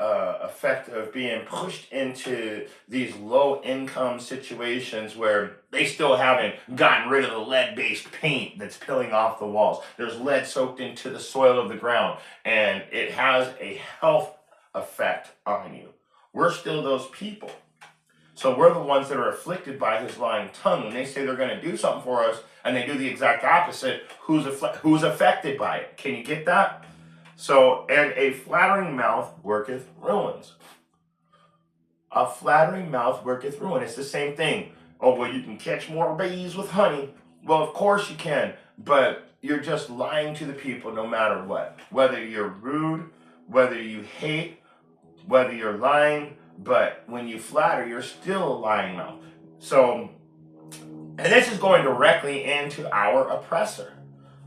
effect of being pushed into these low-income situations where they still haven't gotten rid of the lead-based paint that's peeling off the walls. There's lead soaked into the soil of the ground, and it has a health effect on you. We're still those people. So we're the ones that are afflicted by his lying tongue. When they say they're going to do something for us, and they do the exact opposite, who's affected by it? Can you get that? So, and a flattering mouth worketh ruins. A flattering mouth worketh ruin. It's the same thing. Oh, well, you can catch more bees with honey. Well, of course you can, but you're just lying to the people no matter what. Whether you're rude, whether you hate, whether you're lying, but when you flatter, you're still a lying mouth. So, and this is going directly into our oppressor.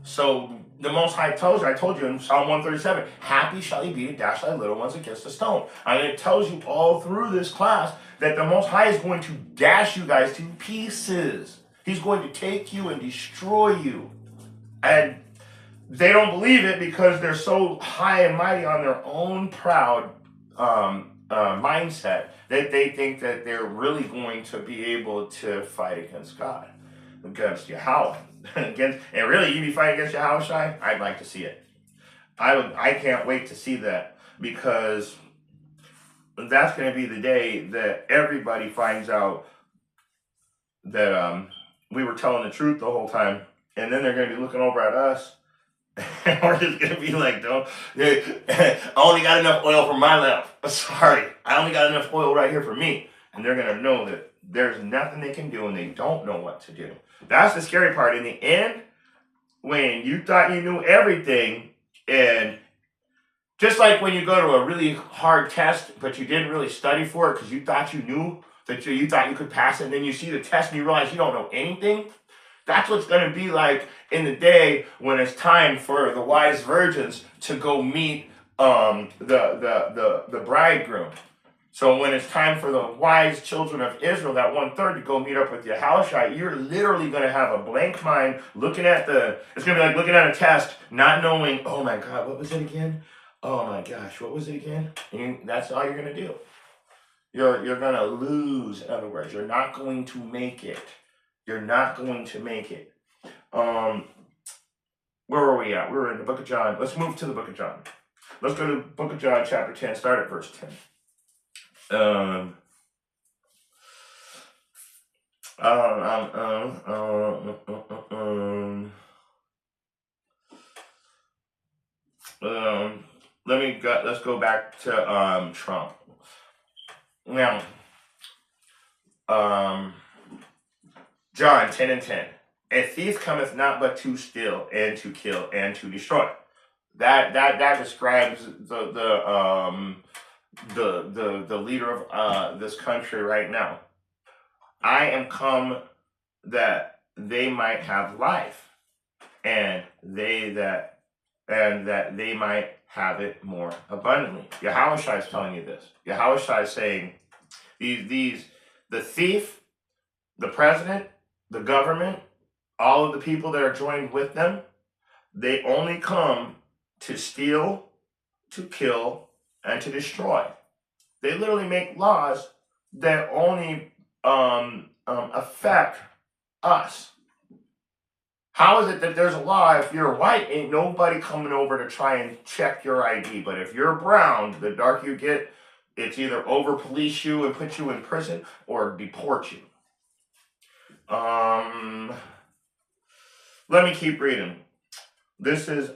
So the Most High tells you, I told you in Psalm 137, happy shall he be to dash thy little ones against a stone. And it tells you all through this class that the Most High is going to dash you guys to pieces. He's going to take you and destroy you. And they don't believe it because they're so high and mighty on their own proud mindset that they think that they're really going to be able to fight against God, against Yahweh, and really, you be fighting against Yahweh. I'd like to see it. I can't wait to see that, because that's going to be the day that everybody finds out that we were telling the truth the whole time, and then they're going to be looking over at us, and we're just going to be like, "No, I only got enough oil for my lamp. Sorry, I only got enough oil right here for me." And they're going to know that there's nothing they can do, and they don't know what to do. That's the scary part. In the end, when you thought you knew everything, and just like when you go to a really hard test, but you didn't really study for it because you thought you knew, that you thought you could pass it, and then you see the test and you realize you don't know anything. That's what's going to be like in the day when it's time for the wise virgins to go meet the bridegroom. So when it's time for the wise children of Israel, that 1/3, to go meet up with Yahushua, you're literally going to have a blank mind looking at it's going to be like looking at a test, not knowing, oh my God, what was it again? Oh my gosh, what was it again? And that's all you're going to do. You're going to lose, in other words. You're not going to make it. You're not going to make it. Where were we at? We were in the book of John. Let's move to the book of John. Let's go to the book of John, chapter 10, start at verse 10. Let's go back to Trump. Now, John 10:10. A thief cometh not but to steal and to kill and to destroy. That describes the leader of this country right now. I am come that they might have life, and that they might have it more abundantly. Yahushua is telling you this. Yahushua is saying the thief, the president, the government, all of the people that are joined with them, they only come to steal, to kill, and to destroy. They literally make laws that only affect us. How is it that there's a law, if you're white, ain't nobody coming over to try and check your ID? But if you're brown, the darker you get, it's either over police you and put you in prison or deport you. Let me keep reading. This is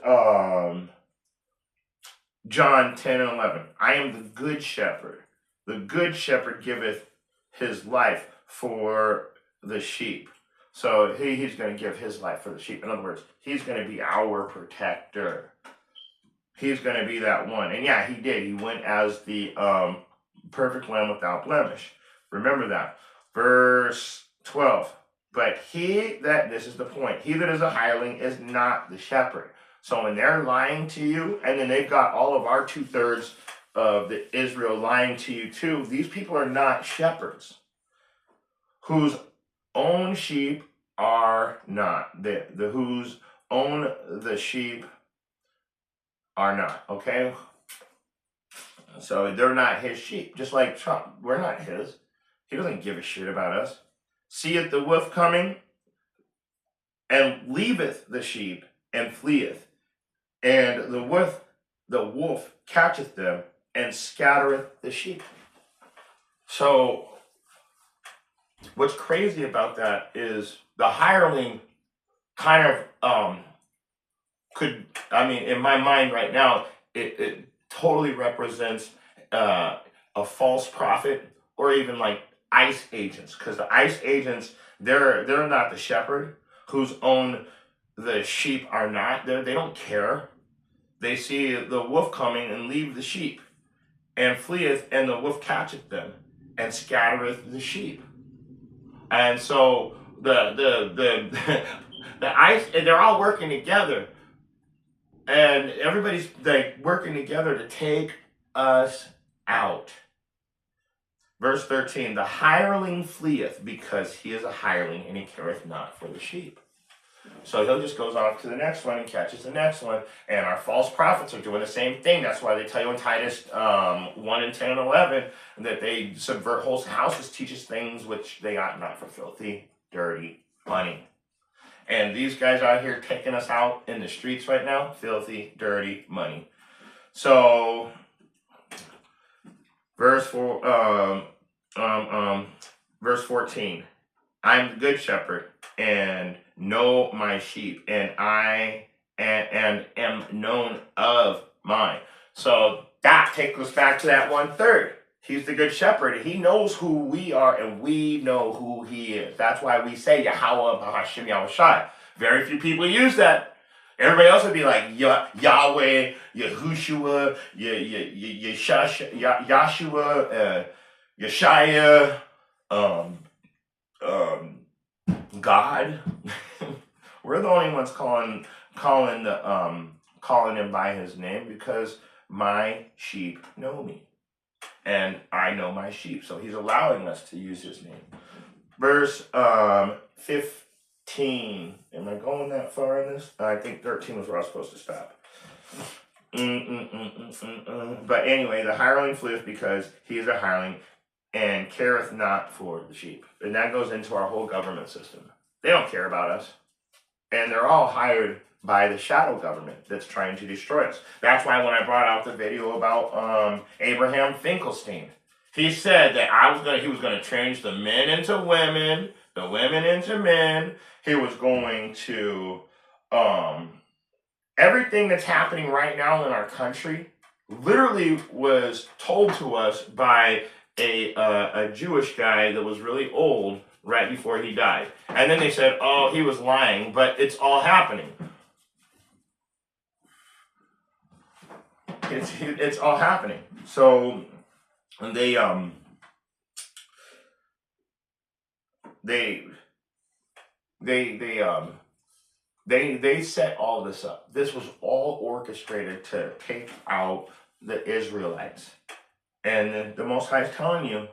John 10:11. I am the good shepherd. The good shepherd giveth his life for the sheep. So he's going to give his life for the sheep. In other words, he's going to be our protector. He's going to be that one. And yeah, he did. He went as the perfect lamb without blemish. Remember that. Verse 12. But this is the point, he that is a hireling is not the shepherd. So when they're lying to you, and then they've got all of our 2/3 of the Israel lying to you too, these people are not shepherds, whose own sheep are not, whose own the sheep are not, okay? So they're not his sheep, just like Trump. We're not his. He doesn't give a shit about us. Seeth the wolf coming, and leaveth the sheep, and fleeth. And the wolf catcheth them, and scattereth the sheep. So, what's crazy about that is the hireling kind of in my mind right now, it totally represents a false prophet, or even like ICE agents, because the ICE agents, they're not the shepherd, whose own the sheep are not. They don't care. They see the wolf coming and leave the sheep, and fleeth, and the wolf catcheth them, and scattereth the sheep. And so the ICE, and they're all working together, and everybody's like working together to take us out. Verse 13, the hireling fleeth, because he is a hireling, and he careth not for the sheep. So he'll just goes off to the next one and catches the next one. And our false prophets are doing the same thing. That's why they tell you in Titus 1 and 10 and 11 that they subvert whole houses, teaches things which they ought not, for filthy, dirty money. And these guys out here taking us out in the streets right now, filthy, dirty money. So, verse 14. I'm the good shepherd and know my sheep, and I am known of mine. So that takes us back to that 1/3. He's the good shepherd. He knows who we are, and we know who he is. That's why we say Yahweh Bahashim Yahushai. Very few people use that. Everybody else would be like Yahweh, Yahushua, Yahshua, Yeshaya, God. We're the only ones calling him by his name, because my sheep know me, and I know my sheep. So he's allowing us to use his name. Verse 15. Am I going that far in this? I think 13 was where I was supposed to stop. But anyway, the hireling fleeth because he is a hireling and careth not for the sheep. And that goes into our whole government system. They don't care about us. And they're all hired by the shadow government that's trying to destroy us. That's why when I brought out the video about Abraham Finkelstein, he said that he was going to change the men into women, the women into men. He was going to everything that's happening right now in our country literally was told to us by a Jewish guy that was really old right before he died. And then they said, oh, he was lying, but it's all happening. It's all happening. So they set all this up. This was all orchestrated to take out the Israelites. And the Most High is telling you,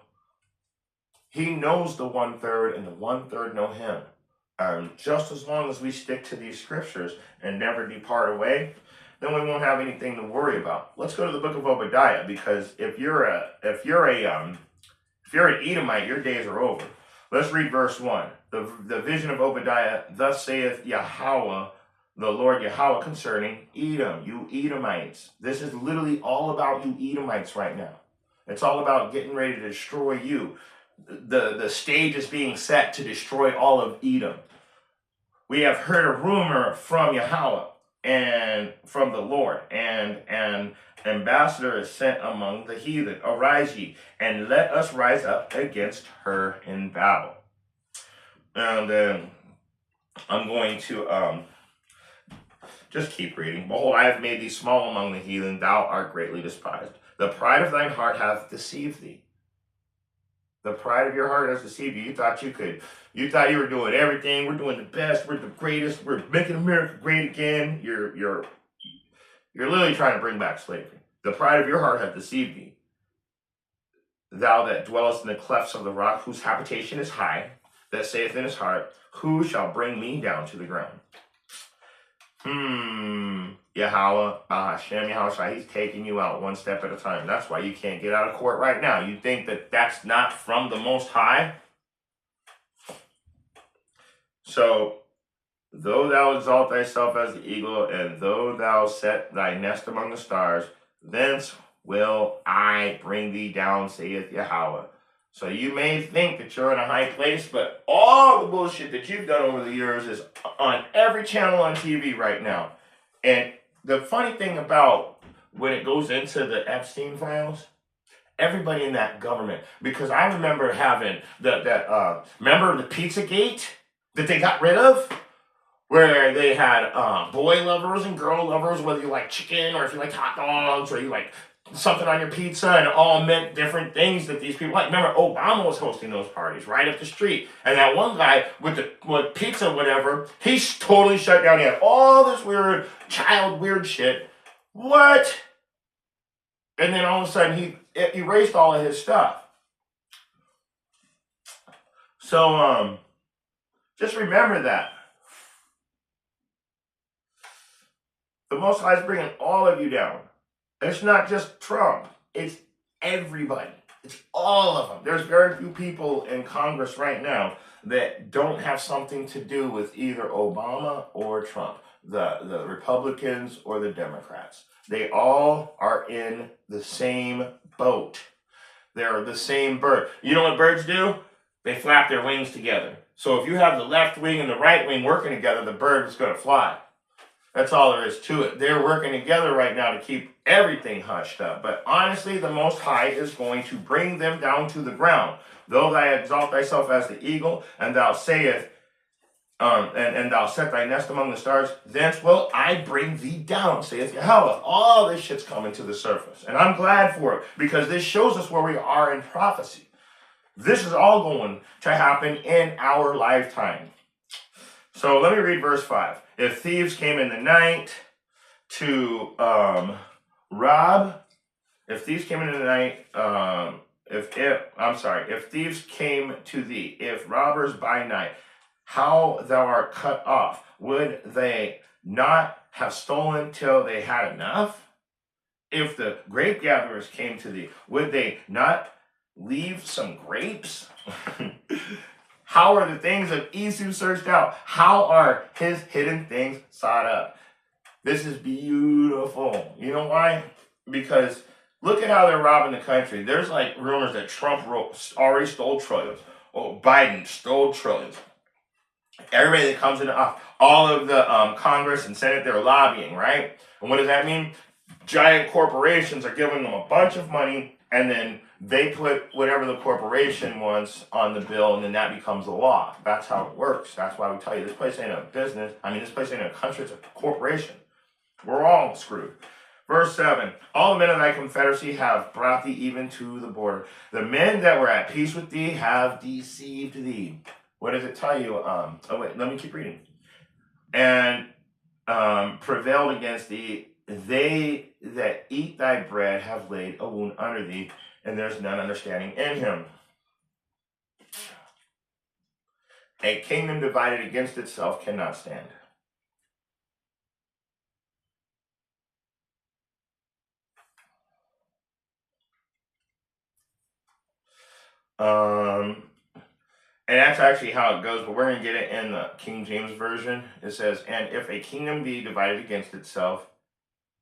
he knows the 1/3, and the 1/3 know him. Just as long as we stick to these scriptures and never depart away, then we won't have anything to worry about. Let's go to the book of Obadiah, because if you're an Edomite, your days are over. Let's read verse 1. The vision of Obadiah, thus saith Yahweh, the Lord Yahweh, concerning Edom, you Edomites. This is literally all about you Edomites right now. It's all about getting ready to destroy you. The stage is being set to destroy all of Edom. We have heard a rumor from Yahweh and from the Lord, and an ambassador is sent among the heathen. Arise ye, and let us rise up against her in battle. And then I'm going to just keep reading. Behold, I have made thee small among the heathen, thou art greatly despised. The pride of thine heart hath deceived thee. The pride of your heart has deceived you. You thought you were doing everything. We're doing the best. We're the greatest. We're making America great again. You're literally trying to bring back slavery. The pride of your heart hath deceived thee. Thou that dwellest in the clefts of the rock, whose habitation is high, that saith in his heart, who shall bring me down to the ground? Yahweh, Hashem, Yahushua, he's taking you out one step at a time. That's why you can't get out of court right now. You think that that's not from the Most High? So, though thou exalt thyself as the eagle, and though thou set thy nest among the stars, thence will I bring thee down, saith Yahweh. So you may think that you're in a high place, but all the bullshit that you've done over the years is on every channel on TV right now. And the funny thing about when it goes into the Epstein files, everybody in that government, because I remember having remember the Pizzagate that they got rid of? Where they had boy lovers and girl lovers, whether you like chicken or if you like hot dogs or you like something on your pizza, and it all meant different things that these people like. Remember, Obama was hosting those parties right up the street, and that one guy with pizza, whatever, he's totally shut down. He had all this weird shit. What? And then all of a sudden, he erased all of his stuff. So, just remember that. The Most High is bringing all of you down. It's not just Trump. It's everybody. It's all of them. There's very few people in Congress right now that don't have something to do with either Obama or Trump, the Republicans or the Democrats. They all are in the same boat. They're the same bird. You know what birds do? They flap their wings together. So if you have the left wing and the right wing working together, the bird is going to fly. That's all there is to it. They're working together right now to keep everything hushed up. But honestly, the Most High is going to bring them down to the ground. Though thou exalt thyself as the eagle, and thou sayest, and thou set thy nest among the stars, thence will I bring thee down, saith Yahweh. All this shit's coming to the surface. And I'm glad for it, because this shows us where we are in prophecy. This is all going to happen in our lifetime. So let me read verse 5. If thieves came in the night to rob, if thieves came in the night, if thieves came to thee, if robbers by night, how thou art cut off, would they not have stolen till they had enough? If the grape gatherers came to thee, would they not leave some grapes? How are the things of Esau searched out? How are his hidden things sought up? This is beautiful. You know why? Because look at how they're robbing the country. There's like rumors that Trump already stole trillions. Oh, Biden stole trillions. Everybody that comes into office, all of the Congress and Senate, they're lobbying, right? And what does that mean? Giant corporations are giving them a bunch of money, and then they put whatever the corporation wants on the bill, and then that becomes the law. That's how it works. That's why we tell you this place ain't a business. This place ain't a country, it's a corporation. We're all screwed. Verse 7, all the men of thy confederacy have brought thee even to the border. The men that were at peace with thee have deceived thee. What does it tell you? Let me keep reading. And prevailed against thee. They that eat thy bread have laid a wound under thee, and there's none understanding in him. A kingdom divided against itself cannot stand. And that's actually how it goes, but we're going to get it in the King James Version. It says, and if a kingdom be divided against itself,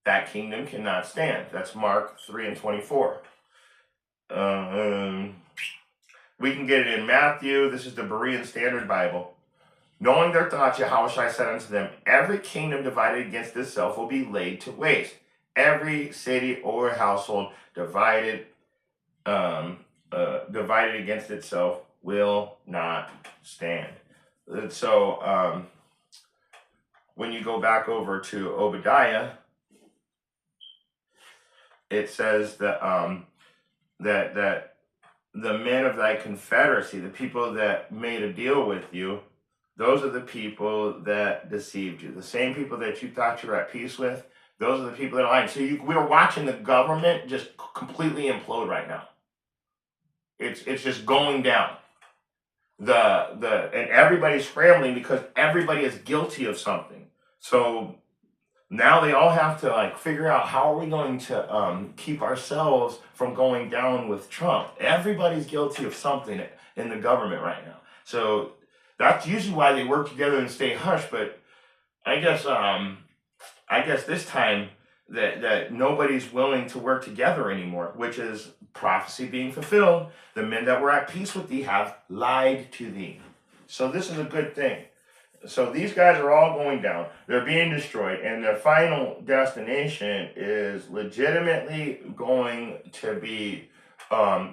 that kingdom cannot stand. That's Mark 3:24. We can get it in Matthew. This is the Berean Standard Bible. Knowing their thoughts, Yahushua said unto them, every kingdom divided against itself will be laid to waste. Every city or household divided against itself will not stand. And so when you go back over to Obadiah, it says that that the men of thy confederacy, the people that made a deal with you, those are the people that deceived you. The same people that you thought you were at peace with, those are the people that are lying. So we're watching the government just completely implode right now. It's just going down. And everybody's scrambling because everybody is guilty of something. So now they all have to figure out, how are we going to keep ourselves from going down with Trump? Everybody's guilty of something in the government right now. So that's usually why they work together and stay hush. But I guess this time that nobody's willing to work together anymore, which is prophecy being fulfilled. The men that were at peace with thee have lied to thee. So this is a good thing. So these guys are all going down. They're being destroyed, and their final destination is legitimately going to be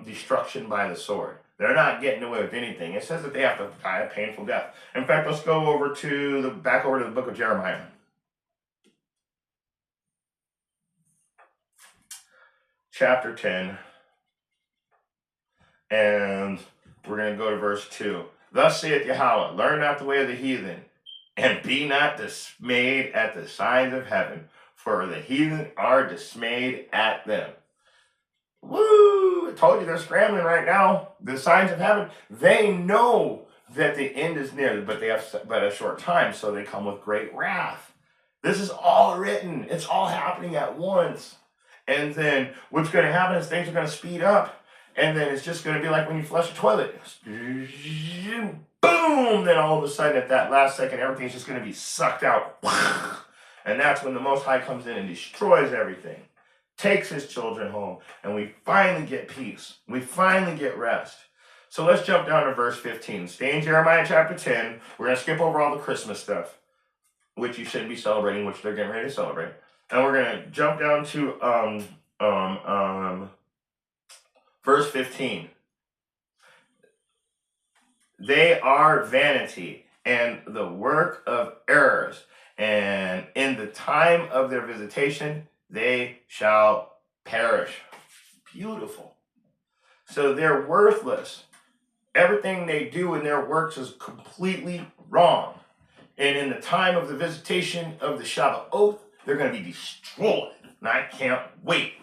destruction by the sword. They're not getting away with anything. It says that they have to die a painful death. In fact, let's go back over to the book of Jeremiah. Chapter 10. And we're going to go to verse 2. Thus saith Yahweh, learn not the way of the heathen, and be not dismayed at the signs of heaven, for the heathen are dismayed at them. Woo! I told you they're scrambling right now. The signs of heaven, they know that the end is near, but they have but a short time, so they come with great wrath. This is all written. It's all happening at once. And then what's going to happen is things are going to speed up. And then it's just going to be like when you flush a toilet. Boom! Then all of a sudden, at that last second, everything's just going to be sucked out. And that's when the Most High comes in and destroys everything, takes his children home, and we finally get peace. We finally get rest. So let's jump down to verse 15. Stay in Jeremiah chapter 10. We're going to skip over all the Christmas stuff, which you shouldn't be celebrating, which they're getting ready to celebrate. And we're going to jump down to verse 15. They are vanity and the work of errors, and in the time of their visitation, they shall perish. Beautiful. So they're worthless. Everything they do in their works is completely wrong. And in the time of the visitation of the Shabbat oath, they're going to be destroyed. And I can't wait.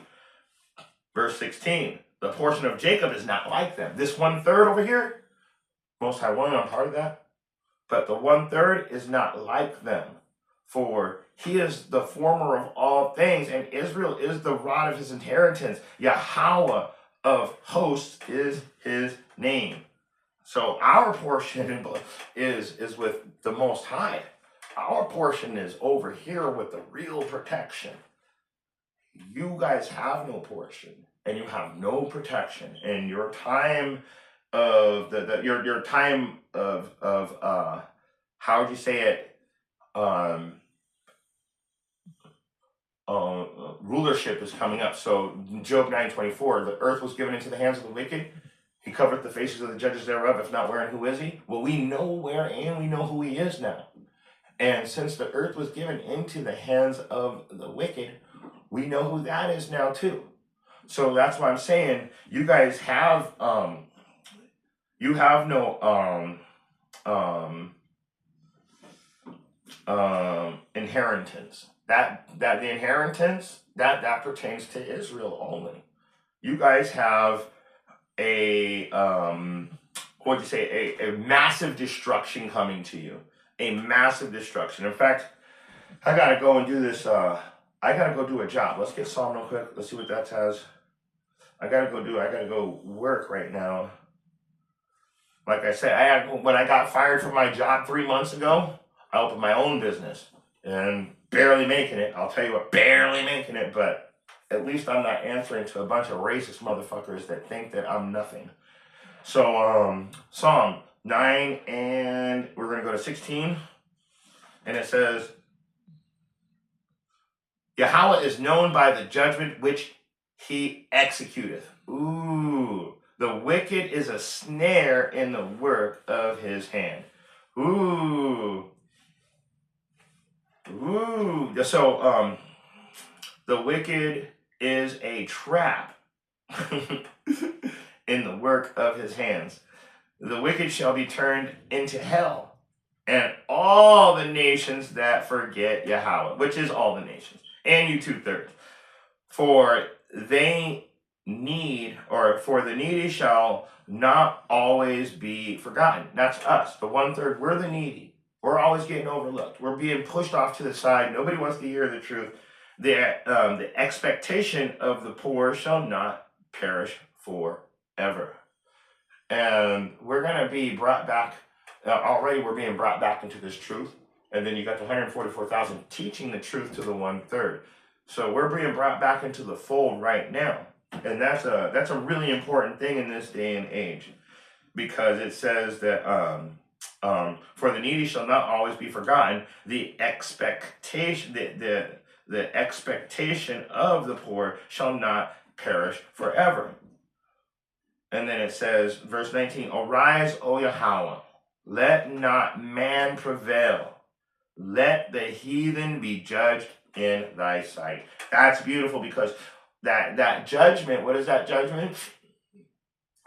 Verse 16, the portion of Jacob is not like them. This 1/3 over here, Most High One, I'm part of that. But the 1/3 is not like them. For he is the former of all things, and Israel is the rod of his inheritance. Yahweh of hosts is his name. So our portion is with the Most High. Our portion is over here with the real protection. You guys have no portion, and you have no protection. And your time of your time of how would you say it? Rulership is coming up. So Job 9:24, the earth was given into the hands of the wicked. He covered the faces of the judges thereof. If not, wherein who is he? Well, we know where and we know who he is now. And since the earth was given into the hands of the wicked, we know who that is now too. So that's why I'm saying you guys have no inheritance. That the inheritance that pertains to Israel only. You guys have a massive destruction coming to you. A massive destruction. In fact, I gotta go and do this. I gotta go do a job. Let's get Psalm real quick. Let's see what that says. I gotta go work right now. Like I said, when I got fired from my job 3 months ago, I opened my own business and barely making it. I'll tell you what, barely making it, but at least I'm not answering to a bunch of racist motherfuckers that think that I'm nothing. So, Psalm 9, and we're going to go to 16, and it says, Yahweh is known by the judgment which he executeth. Ooh, the wicked is a snare in the work of his hand. Ooh. So, the wicked is a trap in the work of his hands. The wicked shall be turned into hell, and all the nations that forget Yahweh, which is all the nations, and you 2/3. For the needy shall not always be forgotten. That's us, the 1/3. We're the needy. We're always getting overlooked. We're being pushed off to the side. Nobody wants to hear the truth. The expectation of the poor shall not perish forever. And we're going to be brought back. Already we're being brought back into this truth. And then you got the 144,000 teaching the truth to the 1/3. So we're being brought back into the fold right now. And that's a really important thing in this day and age. Because it says that for the needy shall not always be forgotten. The expectation the expectation of the poor shall not perish forever. And then it says, verse 19, Arise, O Yahweh, let not man prevail. Let the heathen be judged in thy sight. That's beautiful, because that judgment, what is that judgment?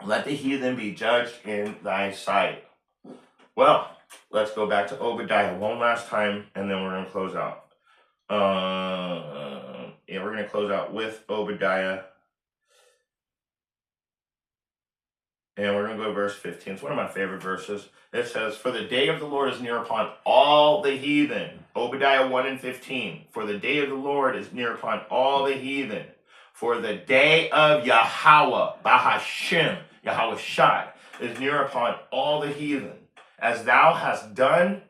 Let the heathen be judged in thy sight. Well, let's go back to Obadiah one last time, and then we're going to close out. We're going to close out with Obadiah. And we're going to go to verse 15. It's one of my favorite verses. It says, For the day of the Lord is near upon all the heathen. Obadiah 1 and 15. For the day of the Lord is near upon all the heathen. For the day of Yahweh, Bahashem, Yahweh Shai, is near upon all the heathen. As thou hast done,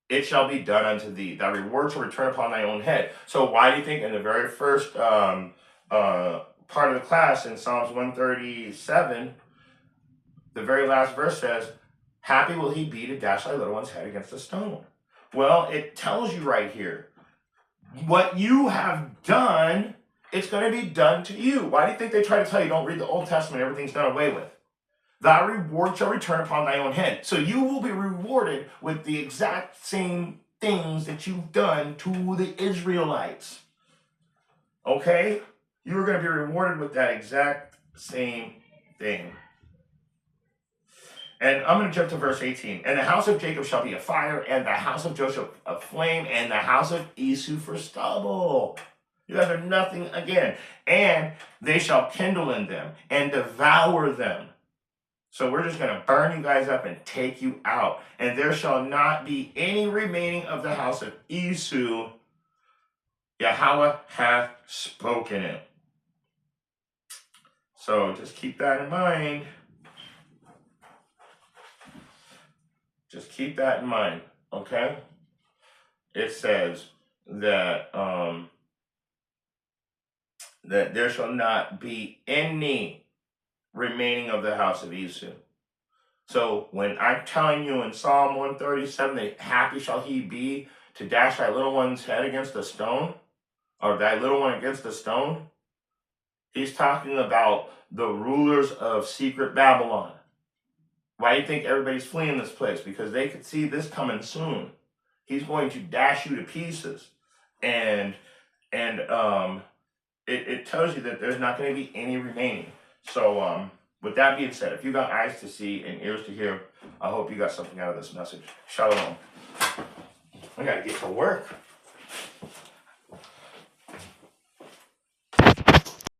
it shall be done unto thee. Thy reward shall return upon thy own head. So why do you think in the very first part of the class in Psalms 137, the very last verse says, happy will he be to dash thy little one's head against a stone. Well, it tells you right here, what you have done, it's going to be done to you. Why do you think they try to tell you, don't read the Old Testament, everything's done away with? Thy reward shall return upon thy own head. So you will be rewarded with the exact same things that you've done to the Israelites. Okay? You're going to be rewarded with that exact same thing. And I'm going to jump to verse 18. And the house of Jacob shall be a fire, and the house of Joseph a flame, and the house of Esau for stubble. You guys are nothing again. And they shall kindle in them and devour them. So we're just going to burn you guys up and take you out. And there shall not be any remaining of the house of Esau. Yahweh hath spoken it. So just keep that in mind. Just keep that in mind, okay? It says that that there shall not be any remaining of the house of Esau. So when I'm telling you in Psalm 137 that happy shall he be to dash thy little one's head against a stone, or thy little one against a stone, he's talking about the rulers of secret Babylon. Why do you think everybody's fleeing this place? Because they could see this coming soon. He's going to dash you to pieces. And it tells you that there's not going to be any remaining. So with that being said, if you got eyes to see and ears to hear, I hope you got something out of this message. Shalom. I got to get to work.